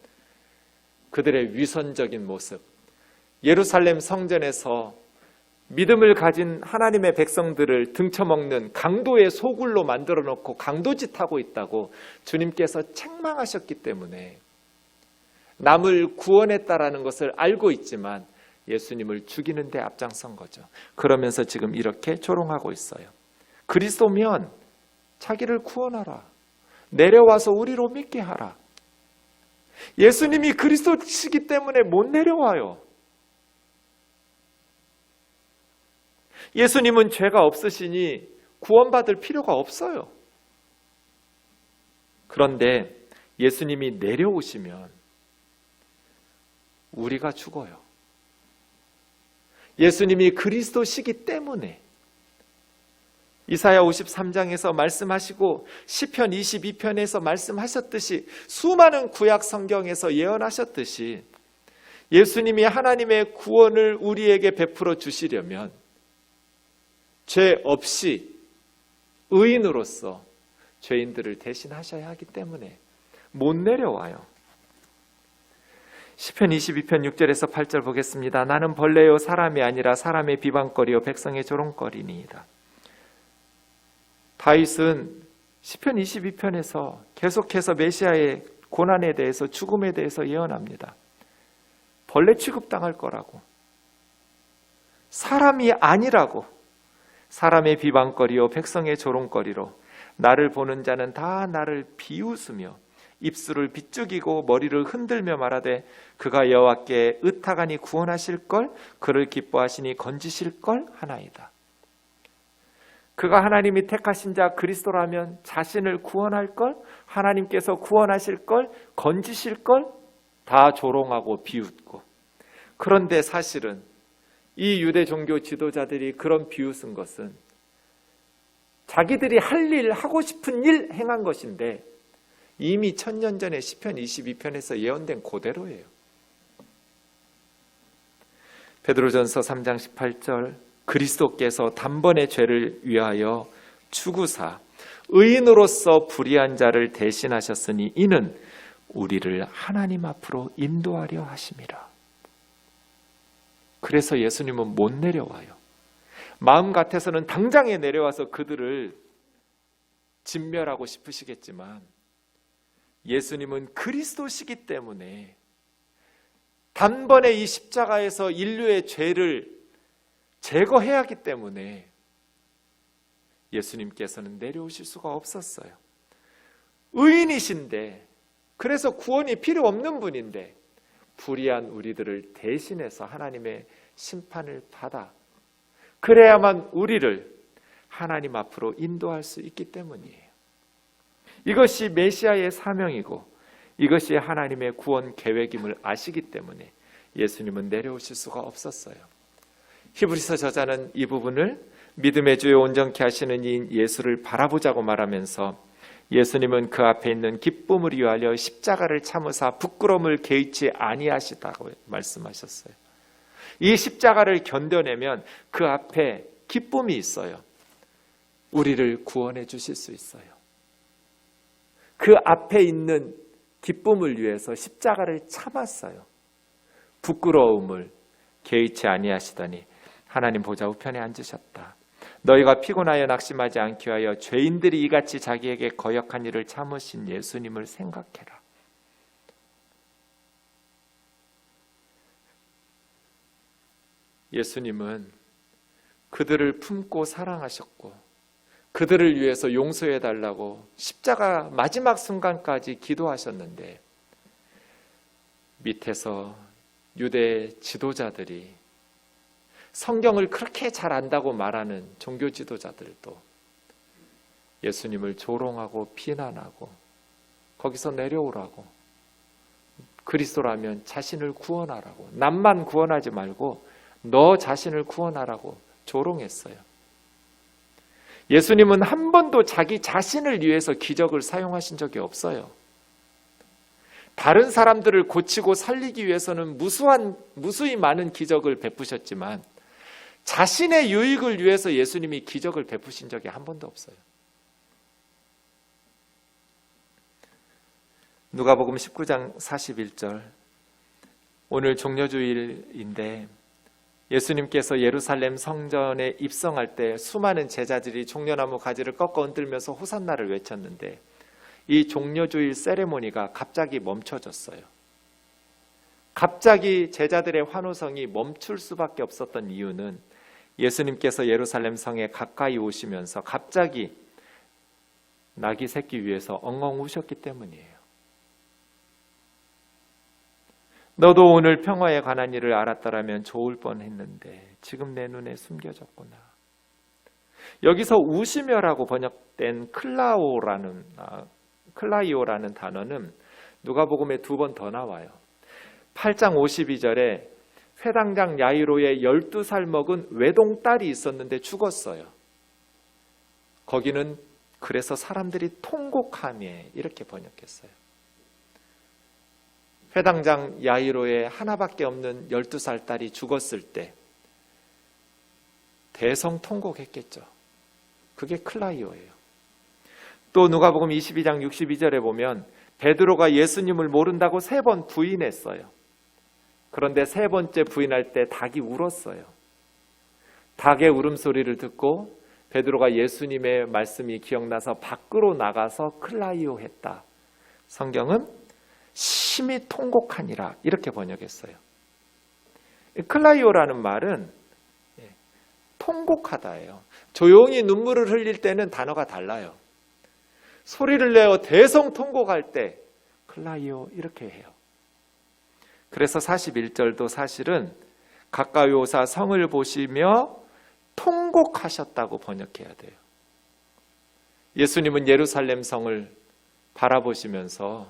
그들의 위선적인 모습. 예루살렘 성전에서 믿음을 가진 하나님의 백성들을 등쳐먹는 강도의 소굴로 만들어 놓고 강도짓하고 있다고 주님께서 책망하셨기 때문에 남을 구원했다라는 것을 알고 있지만 예수님을 죽이는 데 앞장선 거죠. 그러면서 지금 이렇게 조롱하고 있어요. 그리스도면 자기를 구원하라. 내려와서 우리로 믿게 하라. 예수님이 그리스도시기 때문에 못 내려와요. 예수님은 죄가 없으시니 구원받을 필요가 없어요. 그런데 예수님이 내려오시면 우리가 죽어요. 예수님이 그리스도시기 때문에 이사야 53장에서 말씀하시고 시편 22편에서 말씀하셨듯이 수많은 구약 성경에서 예언하셨듯이 예수님이 하나님의 구원을 우리에게 베풀어 주시려면 죄 없이 의인으로서 죄인들을 대신하셔야 하기 때문에 못 내려와요. 시편 22편 6절에서 8절 보겠습니다. 나는 벌레요 사람이 아니라 사람의 비방거리요 백성의 조롱거리니이다. 다윗은 시편 22편에서 계속해서 메시아의 고난에 대해서, 죽음에 대해서 예언합니다. 벌레 취급당할 거라고, 사람이 아니라고, 사람의 비방거리요 백성의 조롱거리로 나를 보는 자는 다 나를 비웃으며 입술을 비죽이고 머리를 흔들며 말하되 그가 여호와께 의탁하니 구원하실걸, 그를 기뻐하시니 건지실걸 하나이다. 그가 하나님이 택하신 자 그리스도라면 자신을 구원할걸, 하나님께서 구원하실걸, 건지실걸, 다 조롱하고 비웃고. 그런데 사실은 이 유대 종교 지도자들이 그런 비웃은 것은 자기들이 할 일, 하고 싶은 일 행한 것인데 이미 1000년 전에 시편 22편에서 예언된 그대로예요. 베드로전서 3장 18절, 그리스도께서 단번에 죄를 위하여 죽으사 의인으로서 불의한 자를 대신하셨으니 이는 우리를 하나님 앞으로 인도하려 하심이라. 그래서 예수님은 못 내려와요. 마음 같아서는 당장에 내려와서 그들을 진멸하고 싶으시겠지만 예수님은 그리스도시기 때문에 단번에 이 십자가에서 인류의 죄를 제거해야 하기 때문에 예수님께서는 내려오실 수가 없었어요. 의인이신데, 그래서 구원이 필요 없는 분인데 불의한 우리들을 대신해서 하나님의 심판을 받아 그래야만 우리를 하나님 앞으로 인도할 수 있기 때문이에요. 이것이 메시아의 사명이고 이것이 하나님의 구원 계획임을 아시기 때문에 예수님은 내려오실 수가 없었어요. 히브리서 저자는 이 부분을 믿음의 주요 온전케 하시는 이인 예수를 바라보자고 말하면서 예수님은 그 앞에 있는 기쁨을 위하여 십자가를 참으사 부끄러움을 개의치 아니하시다고 말씀하셨어요. 이 십자가를 견뎌내면 그 앞에 기쁨이 있어요. 우리를 구원해 주실 수 있어요. 그 앞에 있는 기쁨을 위해서 십자가를 참았어요. 부끄러움을 개의치 아니하시더니 하나님 보좌 우편에 앉으셨다. 너희가 피곤하여 낙심하지 않게 하여 죄인들이 이같이 자기에게 거역한 일을 참으신 예수님을 생각해라. 예수님은 그들을 품고 사랑하셨고 그들을 위해서 용서해달라고 십자가 마지막 순간까지 기도하셨는데 밑에서 유대 지도자들이 성경을 그렇게 잘 안다고 말하는 종교 지도자들도 예수님을 조롱하고 비난하고 거기서 내려오라고, 그리스도라면 자신을 구원하라고, 남만 구원하지 말고 너 자신을 구원하라고 조롱했어요. 예수님은 한 번도 자기 자신을 위해서 기적을 사용하신 적이 없어요. 다른 사람들을 고치고 살리기 위해서는 무수히 많은 기적을 베푸셨지만 자신의 유익을 위해서 예수님이 기적을 베푸신 적이 한 번도 없어요. 누가복음 19장 41절, 오늘 종려주일인데 예수님께서 예루살렘 성전에 입성할 때 수많은 제자들이 종려나무 가지를 꺾어 흔들면서 호산나를 외쳤는데 이 종려주일 세레모니가 갑자기 멈춰졌어요. 갑자기 제자들의 환호성이 멈출 수밖에 없었던 이유는 예수님께서 예루살렘 성에 가까이 오시면서 갑자기 나귀 새끼 위에서 엉엉 우셨기 때문이에요. 너도 오늘 평화에 관한 일을 알았더라면 좋을 뻔했는데 지금 내 눈에 숨겨졌구나. 여기서 우시며라고 번역된 클라이오라는 단어는 누가복음에 2번 더 나와요. 8장 52절에 회당장 야이로의 12살 먹은 외동딸이 있었는데 죽었어요. 거기는 그래서 사람들이 통곡하며 이렇게 번역했어요. 회당장 야이로의 하나밖에 없는 12살 딸이 죽었을 때 대성통곡했겠죠. 그게 클라이오예요. 또 누가복음 22장 62절에 보면 베드로가 예수님을 모른다고 3번 부인했어요. 그런데 세 번째 부인할 때 닭이 울었어요. 닭의 울음소리를 듣고 베드로가 예수님의 말씀이 기억나서 밖으로 나가서 클라이오 했다. 성경은 심히 통곡하니라 이렇게 번역했어요. 클라이오라는 말은 통곡하다예요. 조용히 눈물을 흘릴 때는 단어가 달라요. 소리를 내어 대성통곡할 때 클라이오 이렇게 해요. 그래서 41절도 사실은 가까이 오사 성을 보시며 통곡하셨다고 번역해야 돼요. 예수님은 예루살렘 성을 바라보시면서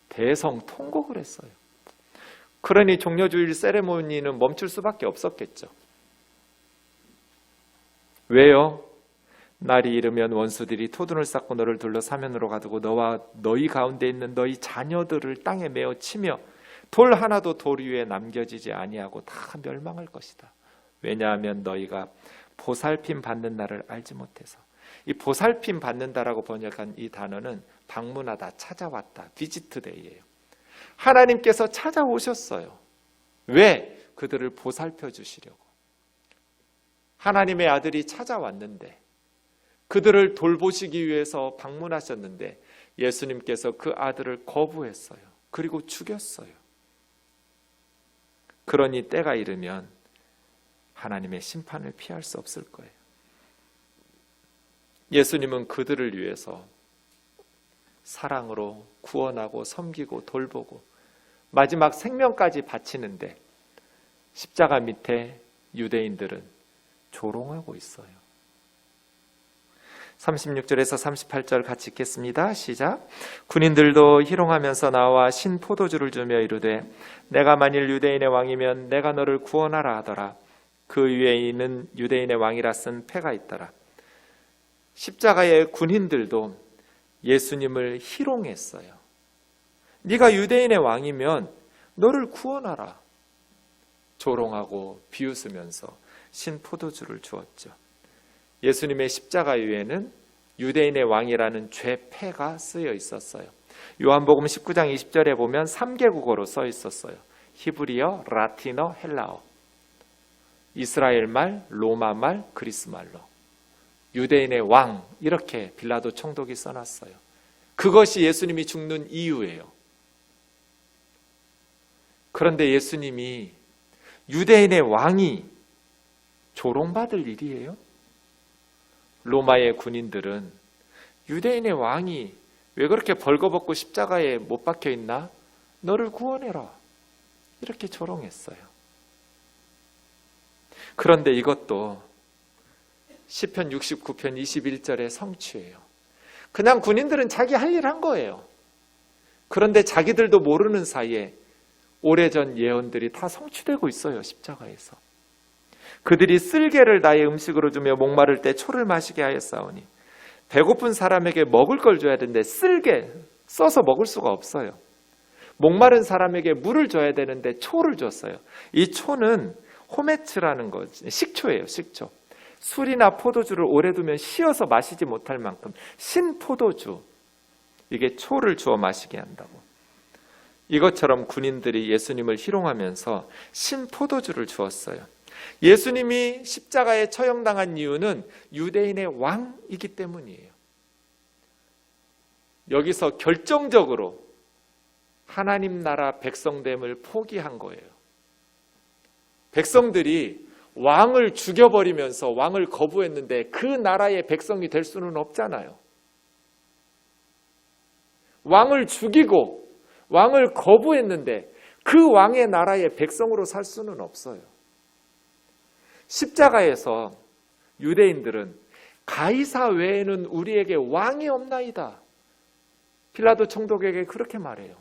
대성통곡을 했어요. 그러니 종려주일 세레모니는 멈출 수밖에 없었겠죠. 왜요? 날이 이르면 원수들이 토둔을 쌓고 너를 둘러 사면으로 가두고 너와 너희 가운데 있는 너희 자녀들을 땅에 메어 치며 돌 하나도 돌 위에 남겨지지 아니하고 다 멸망할 것이다. 왜냐하면 너희가 보살핌 받는 날을 알지 못해서. 이 보살핌 받는다라고 번역한 이 단어는 방문하다, 찾아왔다, 비지트데이예요. 하나님께서 찾아오셨어요. 왜? 그들을 보살펴 주시려고. 하나님의 아들이 찾아왔는데 그들을 돌보시기 위해서 방문하셨는데 예수님께서 그 아들을 거부했어요. 그리고 죽였어요. 그러니 때가 이르면 하나님의 심판을 피할 수 없을 거예요. 예수님은 그들을 위해서 사랑으로 구원하고 섬기고 돌보고 마지막 생명까지 바치는데 십자가 밑에 유대인들은 조롱하고 있어요. 36절에서 38절 같이 읽겠습니다. 시작. 군인들도 희롱하면서 나와 신 포도주를 주며 이르되 내가 만일 유대인의 왕이면 내가 너를 구원하라 하더라. 그 위에 있는 유대인의 왕이라 쓴 패가 있더라. 십자가의 군인들도 예수님을 희롱했어요. 네가 유대인의 왕이면 너를 구원하라. 조롱하고 비웃으면서 신 포도주를 주었죠. 예수님의 십자가 위에는 유대인의 왕이라는 죄패가 쓰여 있었어요. 요한복음 19장 20절에 보면 3개 국어로 써 있었어요. 히브리어, 라틴어, 헬라어. 이스라엘 말, 로마 말, 그리스 말로. 유대인의 왕 이렇게 빌라도 총독이 써놨어요. 그것이 예수님이 죽는 이유예요. 그런데 예수님이 유대인의 왕이 조롱받을 일이에요? 로마의 군인들은 유대인의 왕이 왜 그렇게 벌거벗고 십자가에 못 박혀 있나? 너를 구원해라. 이렇게 조롱했어요. 그런데 이것도 시편 69편 21절의 성취예요. 그냥 군인들은 자기 할 일 한 거예요. 그런데 자기들도 모르는 사이에 오래전 예언들이 다 성취되고 있어요. 십자가에서. 그들이 쓸개를 나의 음식으로 주며 목마를 때 초를 마시게 하였사오니 배고픈 사람에게 먹을 걸 줘야 되는데 쓸개 써서 먹을 수가 없어요. 목마른 사람에게 물을 줘야 되는데 초를 줬어요. 이 초는 호메츠라는 거, 식초예요. 식초. 술이나 포도주를 오래 두면 쉬어서 마시지 못할 만큼 신포도주, 이게 초를 주어 마시게 한다고. 이것처럼 군인들이 예수님을 희롱하면서 신포도주를 주었어요. 예수님이 십자가에 처형당한 이유는 유대인의 왕이기 때문이에요. 여기서 결정적으로 하나님 나라 백성됨을 포기한 거예요. 백성들이 왕을 죽여버리면서 왕을 거부했는데 그 나라의 백성이 될 수는 없잖아요. 왕을 죽이고 왕을 거부했는데 그 왕의 나라의 백성으로 살 수는 없어요. 십자가에서 유대인들은 가이사 외에는 우리에게 왕이 없나이다. 빌라도 총독에게 그렇게 말해요.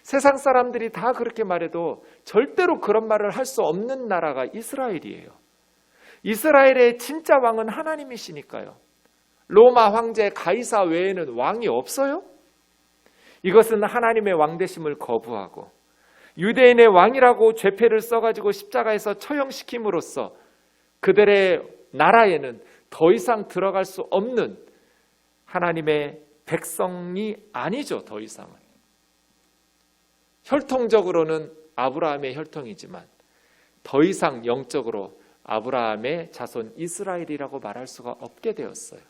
세상 사람들이 다 그렇게 말해도 절대로 그런 말을 할 수 없는 나라가 이스라엘이에요. 이스라엘의 진짜 왕은 하나님이시니까요. 로마 황제 가이사 외에는 왕이 없어요? 이것은 하나님의 왕되심을 거부하고 유대인의 왕이라고 죄패를 써가지고 십자가에서 처형시킴으로써 그들의 나라에는 더 이상 들어갈 수 없는 하나님의 백성이 아니죠. 더 이상은. 혈통적으로는 아브라함의 혈통이지만 더 이상 영적으로 아브라함의 자손 이스라엘이라고 말할 수가 없게 되었어요.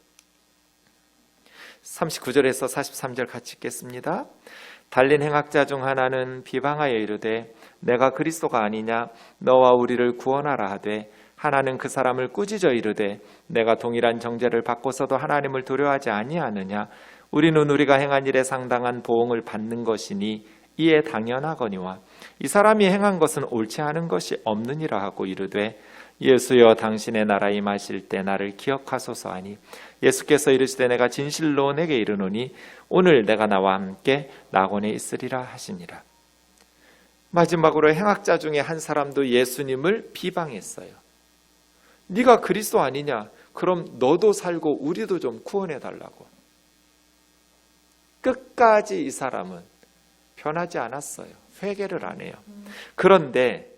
39절에서 43절 같이 읽겠습니다. 달린 행악자 중 하나는 비방하여 이르되 내가 그리스도가 아니냐 너와 우리를 구원하라 하되 하나는 그 사람을 꾸짖어 이르되 내가 동일한 정죄를 받고서도 하나님을 두려워하지 아니하느냐 우리는 우리가 행한 일에 상당한 보응을 받는 것이니 이에 당연하거니와 이 사람이 행한 것은 옳지 않은 것이 없느니라 하고 이르되 예수여 당신의 나라에 임하실 때 나를 기억하소서 하니 예수께서 이르시되 내가 진실로 내게 이르노니 오늘 내가 나와 함께 낙원에 있으리라 하시니라. 마지막으로 행악자 중에 한 사람도 예수님을 비방했어요. 네가 그리스도 아니냐? 그럼 너도 살고 우리도 좀 구원해 달라고. 끝까지 이 사람은 변하지 않았어요. 회개를 안 해요. 그런데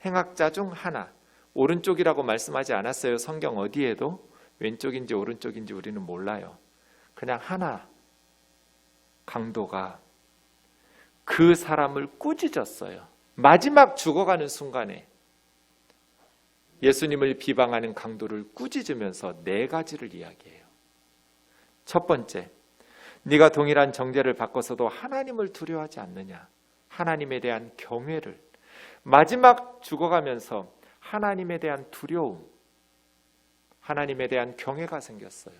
행악자 중 하나, 오른쪽이라고 말씀하지 않았어요. 성경 어디에도. 왼쪽인지 오른쪽인지 우리는 몰라요. 그냥 하나, 강도가 그 사람을 꾸짖었어요. 마지막 죽어가는 순간에 예수님을 비방하는 강도를 꾸짖으면서 네 가지를 이야기해요. 첫 번째, 네가 동일한 정죄를 받고서도 하나님을 두려워하지 않느냐. 하나님에 대한 경외를. 마지막 죽어가면서 하나님에 대한 두려움, 하나님에 대한 경외가 생겼어요.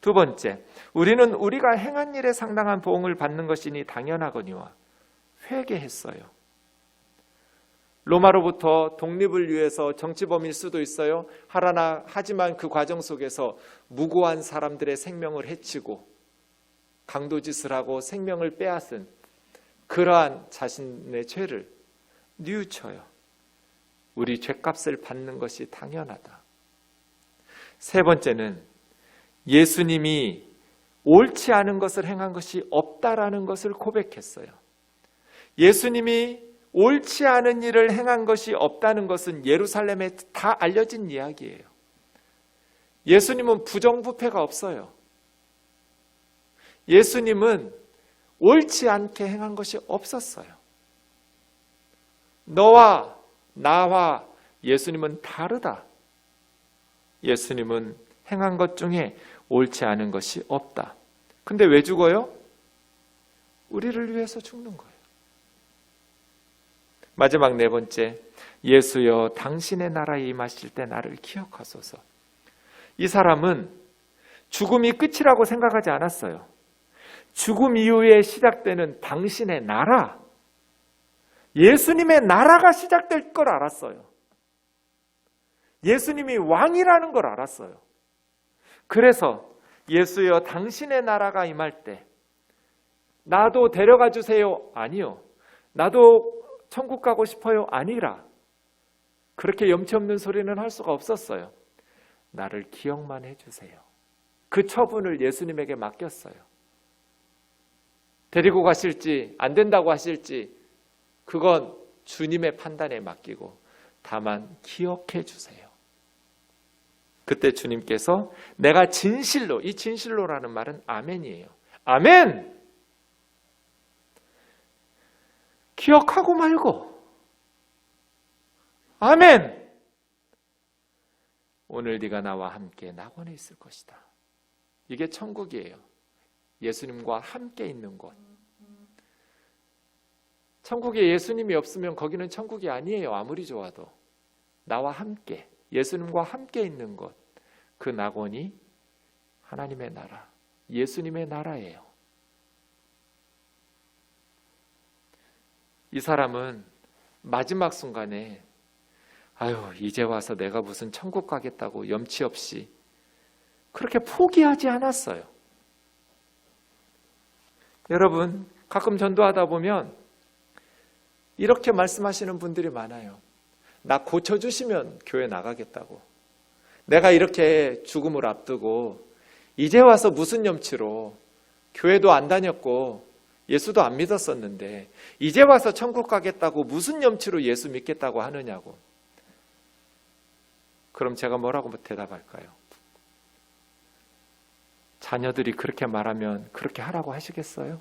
두 번째, 우리는 우리가 행한 일에 상당한 보응을 받는 것이니 당연하거니와 회개했어요. 로마로부터 독립을 위해서 정치범일 수도 있어요. 하지만 그 과정 속에서 무고한 사람들의 생명을 해치고 강도짓을 하고 생명을 빼앗은 그러한 자신의 죄를 뉘우쳐요. 우리 죄값을 받는 것이 당연하다. 세 번째는 예수님이 옳지 않은 것을 행한 것이 없다라는 것을 고백했어요. 예수님이 옳지 않은 일을 행한 것이 없다는 것은 예루살렘에 다 알려진 이야기예요. 예수님은 부정부패가 없어요. 예수님은 옳지 않게 행한 것이 없었어요. 너와 나와 예수님은 다르다. 예수님은 행한 것 중에 옳지 않은 것이 없다. 근데 왜 죽어요? 우리를 위해서 죽는 거예요. 마지막 네 번째, 예수여 당신의 나라에 임하실 때 나를 기억하소서. 이 사람은 죽음이 끝이라고 생각하지 않았어요. 죽음 이후에 시작되는 당신의 나라, 예수님의 나라가 시작될 걸 알았어요. 예수님이 왕이라는 걸 알았어요. 그래서 예수여 당신의 나라가 임할 때 나도 데려가 주세요. 아니요. 나도 천국 가고 싶어요. 아니라. 그렇게 염치 없는 소리는 할 수가 없었어요. 나를 기억만 해주세요. 그 처분을 예수님에게 맡겼어요. 데리고 가실지 안 된다고 하실지 그건 주님의 판단에 맡기고 다만 기억해 주세요. 그때 주님께서 내가 진실로, 이 진실로라는 말은 아멘이에요. 아멘! 기억하고 말고 아멘! 오늘 네가 나와 함께 낙원에 있을 것이다. 이게 천국이에요. 예수님과 함께 있는 곳. 천국에 예수님이 없으면 거기는 천국이 아니에요. 아무리 좋아도. 나와 함께, 예수님과 함께 있는 곳. 그 낙원이 하나님의 나라, 예수님의 나라예요. 이 사람은 마지막 순간에 이제 와서 내가 무슨 천국 가겠다고 염치 없이 그렇게 포기하지 않았어요. 여러분, 가끔 전도하다 보면 이렇게 말씀하시는 분들이 많아요. 나 고쳐주시면 교회 나가겠다고. 내가 이렇게 죽음을 앞두고 이제 와서 무슨 염치로 교회도 안 다녔고 예수도 안 믿었었는데 이제 와서 천국 가겠다고 무슨 염치로 예수 믿겠다고 하느냐고. 그럼 제가 뭐라고 대답할까요? 자녀들이 그렇게 말하면 그렇게 하라고 하시겠어요?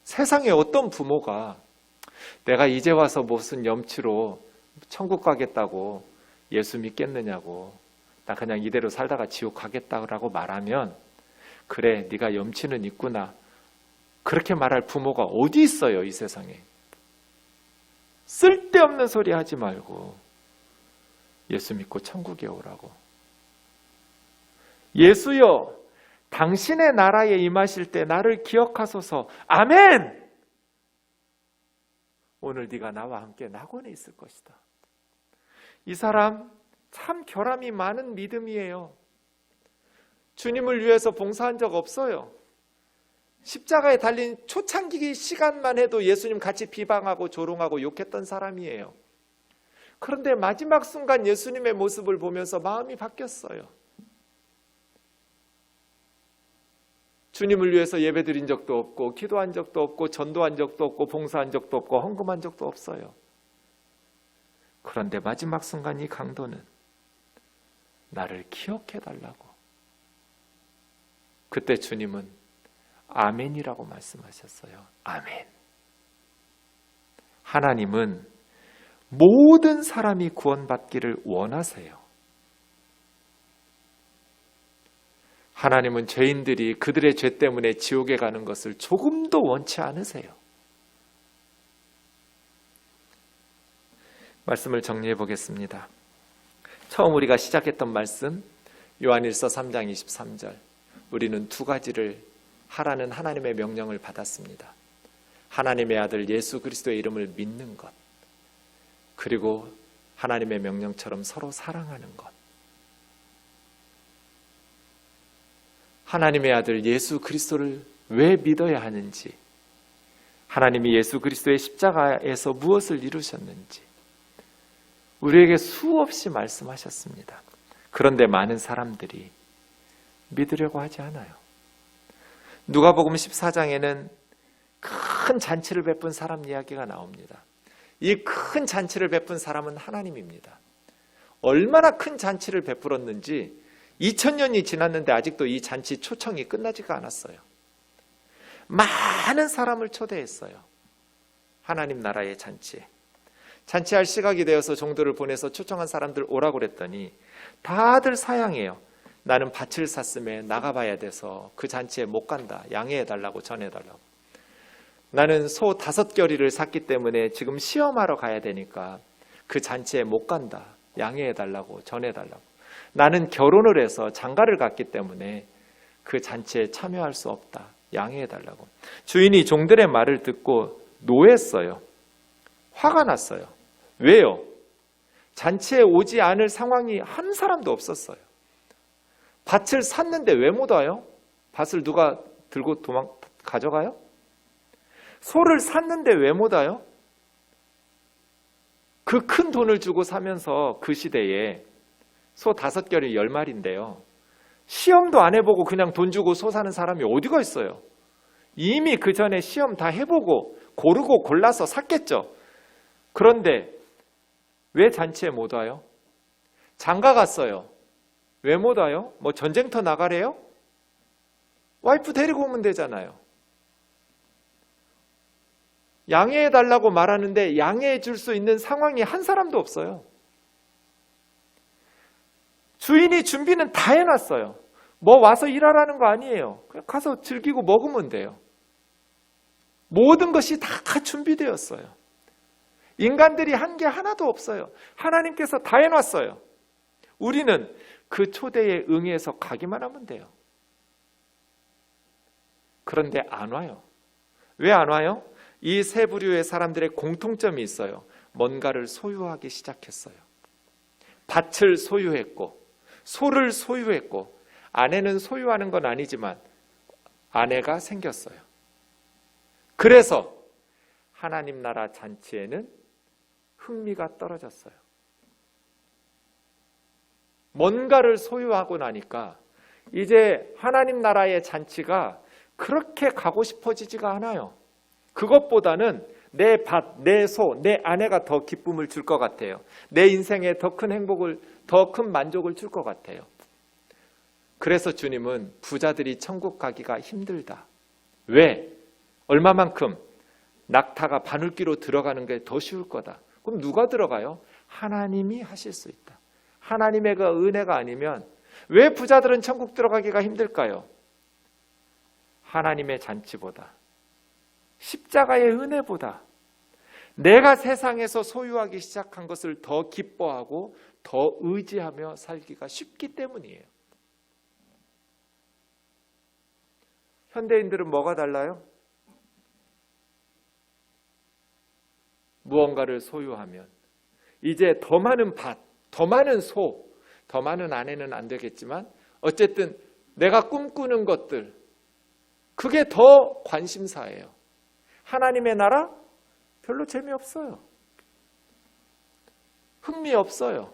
세상에 어떤 부모가 내가 이제 와서 무슨 염치로 천국 가겠다고 예수 믿겠느냐고, 나 그냥 이대로 살다가 지옥 가겠다고 말하면 그래, 네가 염치는 있구나, 그렇게 말할 부모가 어디 있어요, 이 세상에. 쓸데없는 소리 하지 말고 예수 믿고 천국에 오라고. 예수여, 당신의 나라에 임하실 때 나를 기억하소서. 아멘. 오늘 네가 나와 함께 낙원에 있을 것이다. 이 사람 참 결함이 많은 믿음이에요. 주님을 위해서 봉사한 적 없어요. 십자가에 달린 초창기 시간만 해도 예수님 같이 비방하고 조롱하고 욕했던 사람이에요. 그런데 마지막 순간 예수님의 모습을 보면서 마음이 바뀌었어요. 주님을 위해서 예배드린 적도 없고, 기도한 적도 없고, 전도한 적도 없고, 봉사한 적도 없고, 헌금한 적도 없어요. 그런데 마지막 순간 이 강도는 나를 기억해달라고. 그때 주님은 아멘이라고 말씀하셨어요. 아멘. 하나님은 모든 사람이 구원받기를 원하세요. 하나님은 죄인들이 그들의 죄 때문에 지옥에 가는 것을 조금도 원치 않으세요. 말씀을 정리해 보겠습니다. 처음 우리가 시작했던 말씀, 요한일서 3장 23절. 우리는 두 가지를 하라는 하나님의 명령을 받았습니다. 하나님의 아들 예수 그리스도의 이름을 믿는 것, 그리고 하나님의 명령처럼 서로 사랑하는 것. 하나님의 아들 예수 그리스도를 왜 믿어야 하는지, 하나님이 예수 그리스도의 십자가에서 무엇을 이루셨는지 우리에게 수없이 말씀하셨습니다. 그런데 많은 사람들이 믿으려고 하지 않아요. 누가복음 14장에는 큰 잔치를 베푼 사람 이야기가 나옵니다. 이 큰 잔치를 베푼 사람은 하나님입니다. 얼마나 큰 잔치를 베풀었는지 2000년이 지났는데 아직도 이 잔치 초청이 끝나지가 않았어요. 많은 사람을 초대했어요. 하나님 나라의 잔치에. 잔치할 시각이 되어서 종들을 보내서 초청한 사람들 오라고 그랬더니 다들 사양해요. 나는 밭을 샀음에 나가봐야 돼서 그 잔치에 못 간다. 양해해달라고, 전해달라고. 나는 소 5겨리를 샀기 때문에 지금 시험하러 가야 되니까 그 잔치에 못 간다. 양해해달라고, 전해달라고. 나는 결혼을 해서 장가를 갔기 때문에 그 잔치에 참여할 수 없다. 양해해달라고. 주인이 종들의 말을 듣고 노했어요. 화가 났어요. 왜요? 잔치에 오지 않을 상황이 한 사람도 없었어요. 밭을 샀는데 왜 못 와요? 밭을 누가 들고 가져가요? 소를 샀는데 왜 못 와요? 그 큰 돈을 주고 사면서 그 시대에 소 5겨리 10마리인데요. 시험도 안 해보고 그냥 돈 주고 소 사는 사람이 어디가 있어요? 이미 그 전에 시험 다 해보고 고르고 골라서 샀겠죠. 그런데 왜 잔치에 못 와요? 장가 갔어요. 왜 못 와요? 뭐 전쟁터 나가래요? 와이프 데리고 오면 되잖아요. 양해해달라고 말하는데 양해해 줄 수 있는 상황이 한 사람도 없어요. 주인이 준비는 다 해놨어요. 뭐 와서 일하라는 거 아니에요. 그냥 가서 즐기고 먹으면 돼요. 모든 것이 다 준비되었어요. 인간들이 한 게 하나도 없어요. 하나님께서 다 해놨어요. 우리는 그 초대에 응해서 가기만 하면 돼요. 그런데 안 와요. 왜 안 와요? 이 세 부류의 사람들의 공통점이 있어요. 뭔가를 소유하기 시작했어요. 밭을 소유했고, 소를 소유했고, 아내는 소유하는 건 아니지만 아내가 생겼어요. 그래서 하나님 나라 잔치에는 흥미가 떨어졌어요. 뭔가를 소유하고 나니까 이제 하나님 나라의 잔치가 그렇게 가고 싶어지지가 않아요. 그것보다는 내 밭, 내 소, 내 아내가 더 기쁨을 줄 것 같아요. 내 인생에 더 큰 행복을, 더 큰 만족을 줄 것 같아요. 그래서 주님은 부자들이 천국 가기가 힘들다. 왜? 얼마만큼? 낙타가 바늘귀로 들어가는 게 더 쉬울 거다. 그럼 누가 들어가요? 하나님이 하실 수 있다. 하나님의 그 은혜가 아니면 왜 부자들은 천국 들어가기가 힘들까요? 하나님의 잔치보다, 십자가의 은혜보다 내가 세상에서 소유하기 시작한 것을 더 기뻐하고 더 의지하며 살기가 쉽기 때문이에요. 현대인들은 뭐가 달라요? 무언가를 소유하면 이제 더 많은 밭, 더 많은 소, 더 많은 아내는 안 되겠지만 어쨌든 내가 꿈꾸는 것들, 그게 더 관심사예요. 하나님의 나라? 별로 재미없어요. 흥미없어요.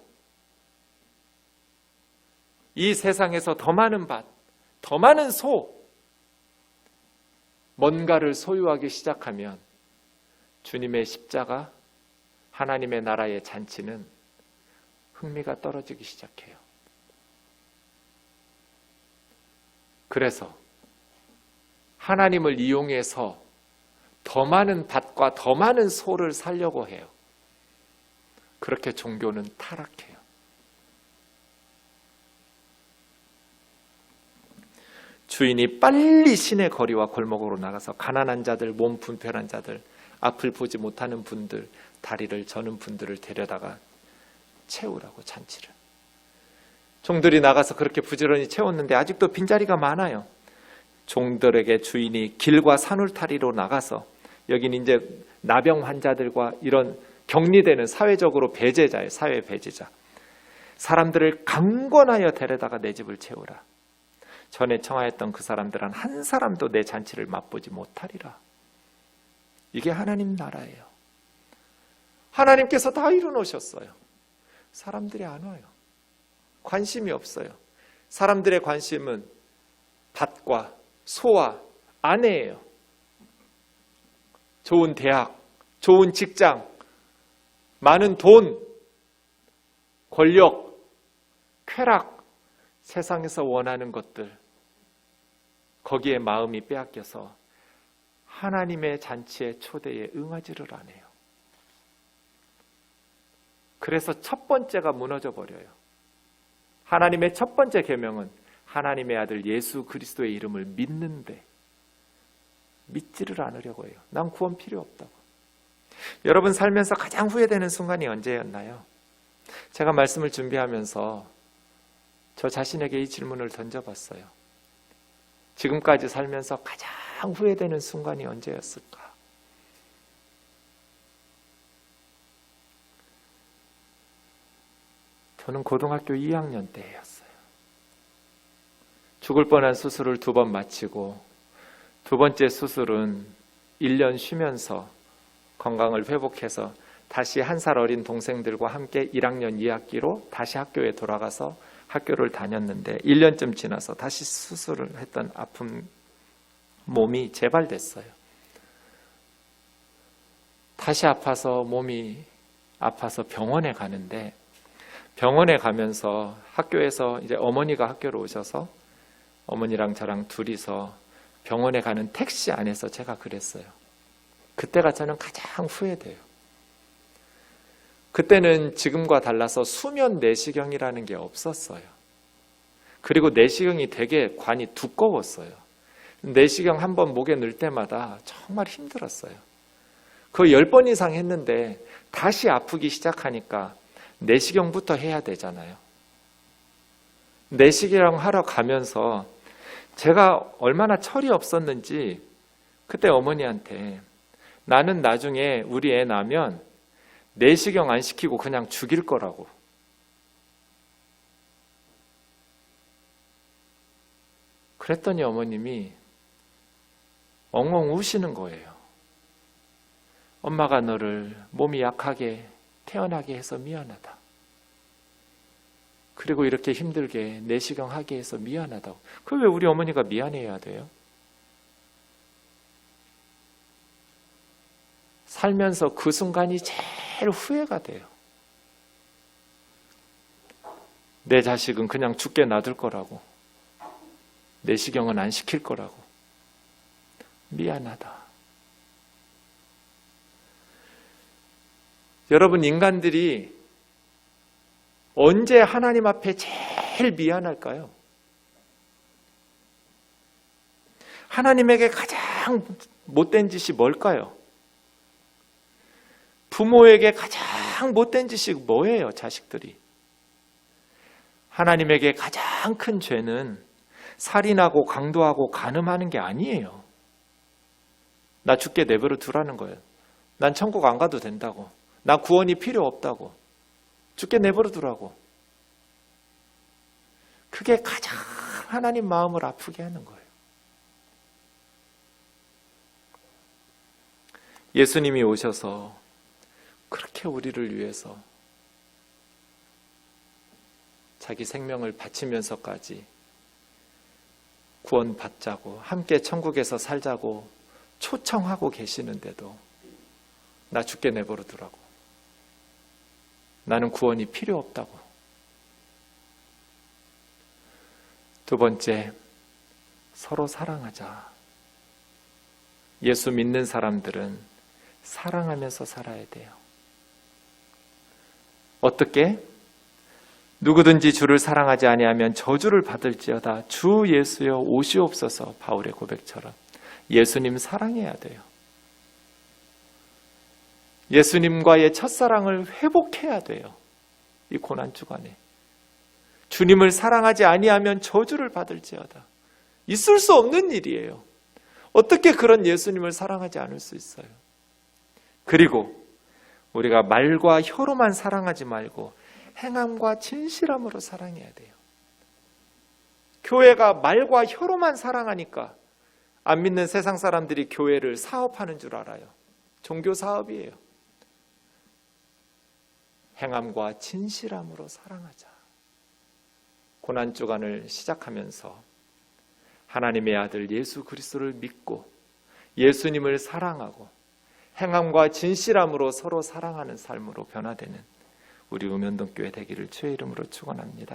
이 세상에서 더 많은 밭, 더 많은 소, 뭔가를 소유하기 시작하면 주님의 십자가, 하나님의 나라의 잔치는 흥미가 떨어지기 시작해요. 그래서 하나님을 이용해서 더 많은 밭과 더 많은 소를 살려고 해요. 그렇게 종교는 타락해요. 주인이 빨리 시내 거리와 골목으로 나가서 가난한 자들, 몸 불편한 자들, 앞을 보지 못하는 분들, 다리를 저는 분들을 데려다가 채우라고, 잔치를. 종들이 나가서 그렇게 부지런히 채웠는데 아직도 빈자리가 많아요. 종들에게 주인이 길과 산울타리로 나가서, 여기는 이제 나병 환자들과 이런 격리되는 사회적으로 배제자예요. 사회 배제자. 사람들을 강권하여 데려다가 내 집을 채우라. 전에 청하였던 그 사람들은 한 사람도 내 잔치를 맛보지 못하리라. 이게 하나님 나라예요. 하나님께서 다 이루놓으셨어요. 사람들이 안 와요. 관심이 없어요. 사람들의 관심은 밭과 소와 아내예요. 좋은 대학, 좋은 직장, 많은 돈, 권력, 쾌락, 세상에서 원하는 것들, 거기에 마음이 빼앗겨서 하나님의 잔치의 초대에 응하지를 않아요. 그래서 첫 번째가 무너져 버려요. 하나님의 첫 번째 계명은 하나님의 아들 예수 그리스도의 이름을 믿는데 믿지를 않으려고 해요. 난 구원 필요 없다고. 여러분 살면서 가장 후회되는 순간이 언제였나요? 제가 말씀을 준비하면서 저 자신에게 이 질문을 던져봤어요. 지금까지 살면서 가장 후회되는 순간이 언제였을까? 저는 고등학교 2학년 때였어요. 죽을 뻔한 수술을 2번 마치고 두 번째 수술은 1년 쉬면서 건강을 회복해서 다시 1살 어린 동생들과 함께 1학년 2학기로 다시 학교에 돌아가서 학교를 다녔는데 1년쯤 지나서 다시 수술을 했던 아픈 몸이 재발됐어요. 다시 아파서 몸이 아파서 병원에 가는데 병원에 가면서 학교에서 이제 어머니가 학교로 오셔서 어머니랑 저랑 둘이서 병원에 가는 택시 안에서 제가 그랬어요. 그때가 저는 가장 후회돼요. 그때는 지금과 달라서 수면 내시경이라는 게 없었어요. 그리고 내시경이 되게 관이 두꺼웠어요. 내시경 한 번 목에 넣을 때마다 정말 힘들었어요. 거의 10번 이상 했는데 다시 아프기 시작하니까 내시경부터 해야 되잖아요. 내시경 하러 가면서 제가 얼마나 철이 없었는지 그때 어머니한테 나는 나중에 우리 애 낳으면 내시경 안 시키고 그냥 죽일 거라고. 그랬더니 어머님이 엉엉 우시는 거예요. 엄마가 너를 몸이 약하게 태어나게 해서 미안하다. 그리고 이렇게 힘들게 내시경 하게 해서 미안하다고. 그걸 왜 우리 어머니가 미안해야 돼요? 살면서 그 순간이 제일 후회가 돼요. 내 자식은 그냥 죽게 놔둘 거라고. 내시경은 안 시킬 거라고. 미안하다. 여러분, 인간들이 언제 하나님 앞에 제일 미안할까요? 하나님에게 가장 못된 짓이 뭘까요? 부모에게 가장 못된 짓이 뭐예요, 자식들이? 하나님에게 가장 큰 죄는 살인하고 강도하고 간음하는 게 아니에요. 나 죽게 내버려 두라는 거예요. 난 천국 안 가도 된다고. 나 구원이 필요 없다고. 죽게 내버려 두라고. 그게 가장 하나님 마음을 아프게 하는 거예요. 예수님이 오셔서 그렇게 우리를 위해서 자기 생명을 바치면서까지 구원받자고 함께 천국에서 살자고 초청하고 계시는데도 나 죽게 내버려 두라고. 나는 구원이 필요 없다고. 두 번째, 서로 사랑하자. 예수 믿는 사람들은 사랑하면서 살아야 돼요. 어떻게? 누구든지 주를 사랑하지 아니하면 저주를 받을지어다. 주 예수여 오시옵소서. 바울의 고백처럼 예수님 사랑해야 돼요. 예수님과의 첫사랑을 회복해야 돼요. 이 고난 주간에. 주님을 사랑하지 아니하면 저주를 받을지어다. 있을 수 없는 일이에요. 어떻게 그런 예수님을 사랑하지 않을 수 있어요? 그리고 우리가 말과 혀로만 사랑하지 말고 행함과 진실함으로 사랑해야 돼요. 교회가 말과 혀로만 사랑하니까 안 믿는 세상 사람들이 교회를 사업하는 줄 알아요. 종교 사업이에요. 행함과 진실함으로 사랑하자. 고난주간을 시작하면서 하나님의 아들 예수 그리스도를 믿고 예수님을 사랑하고 행함과 진실함으로 서로 사랑하는 삶으로 변화되는 우리 음현동교회 되기를 주의 이름으로 축원합니다.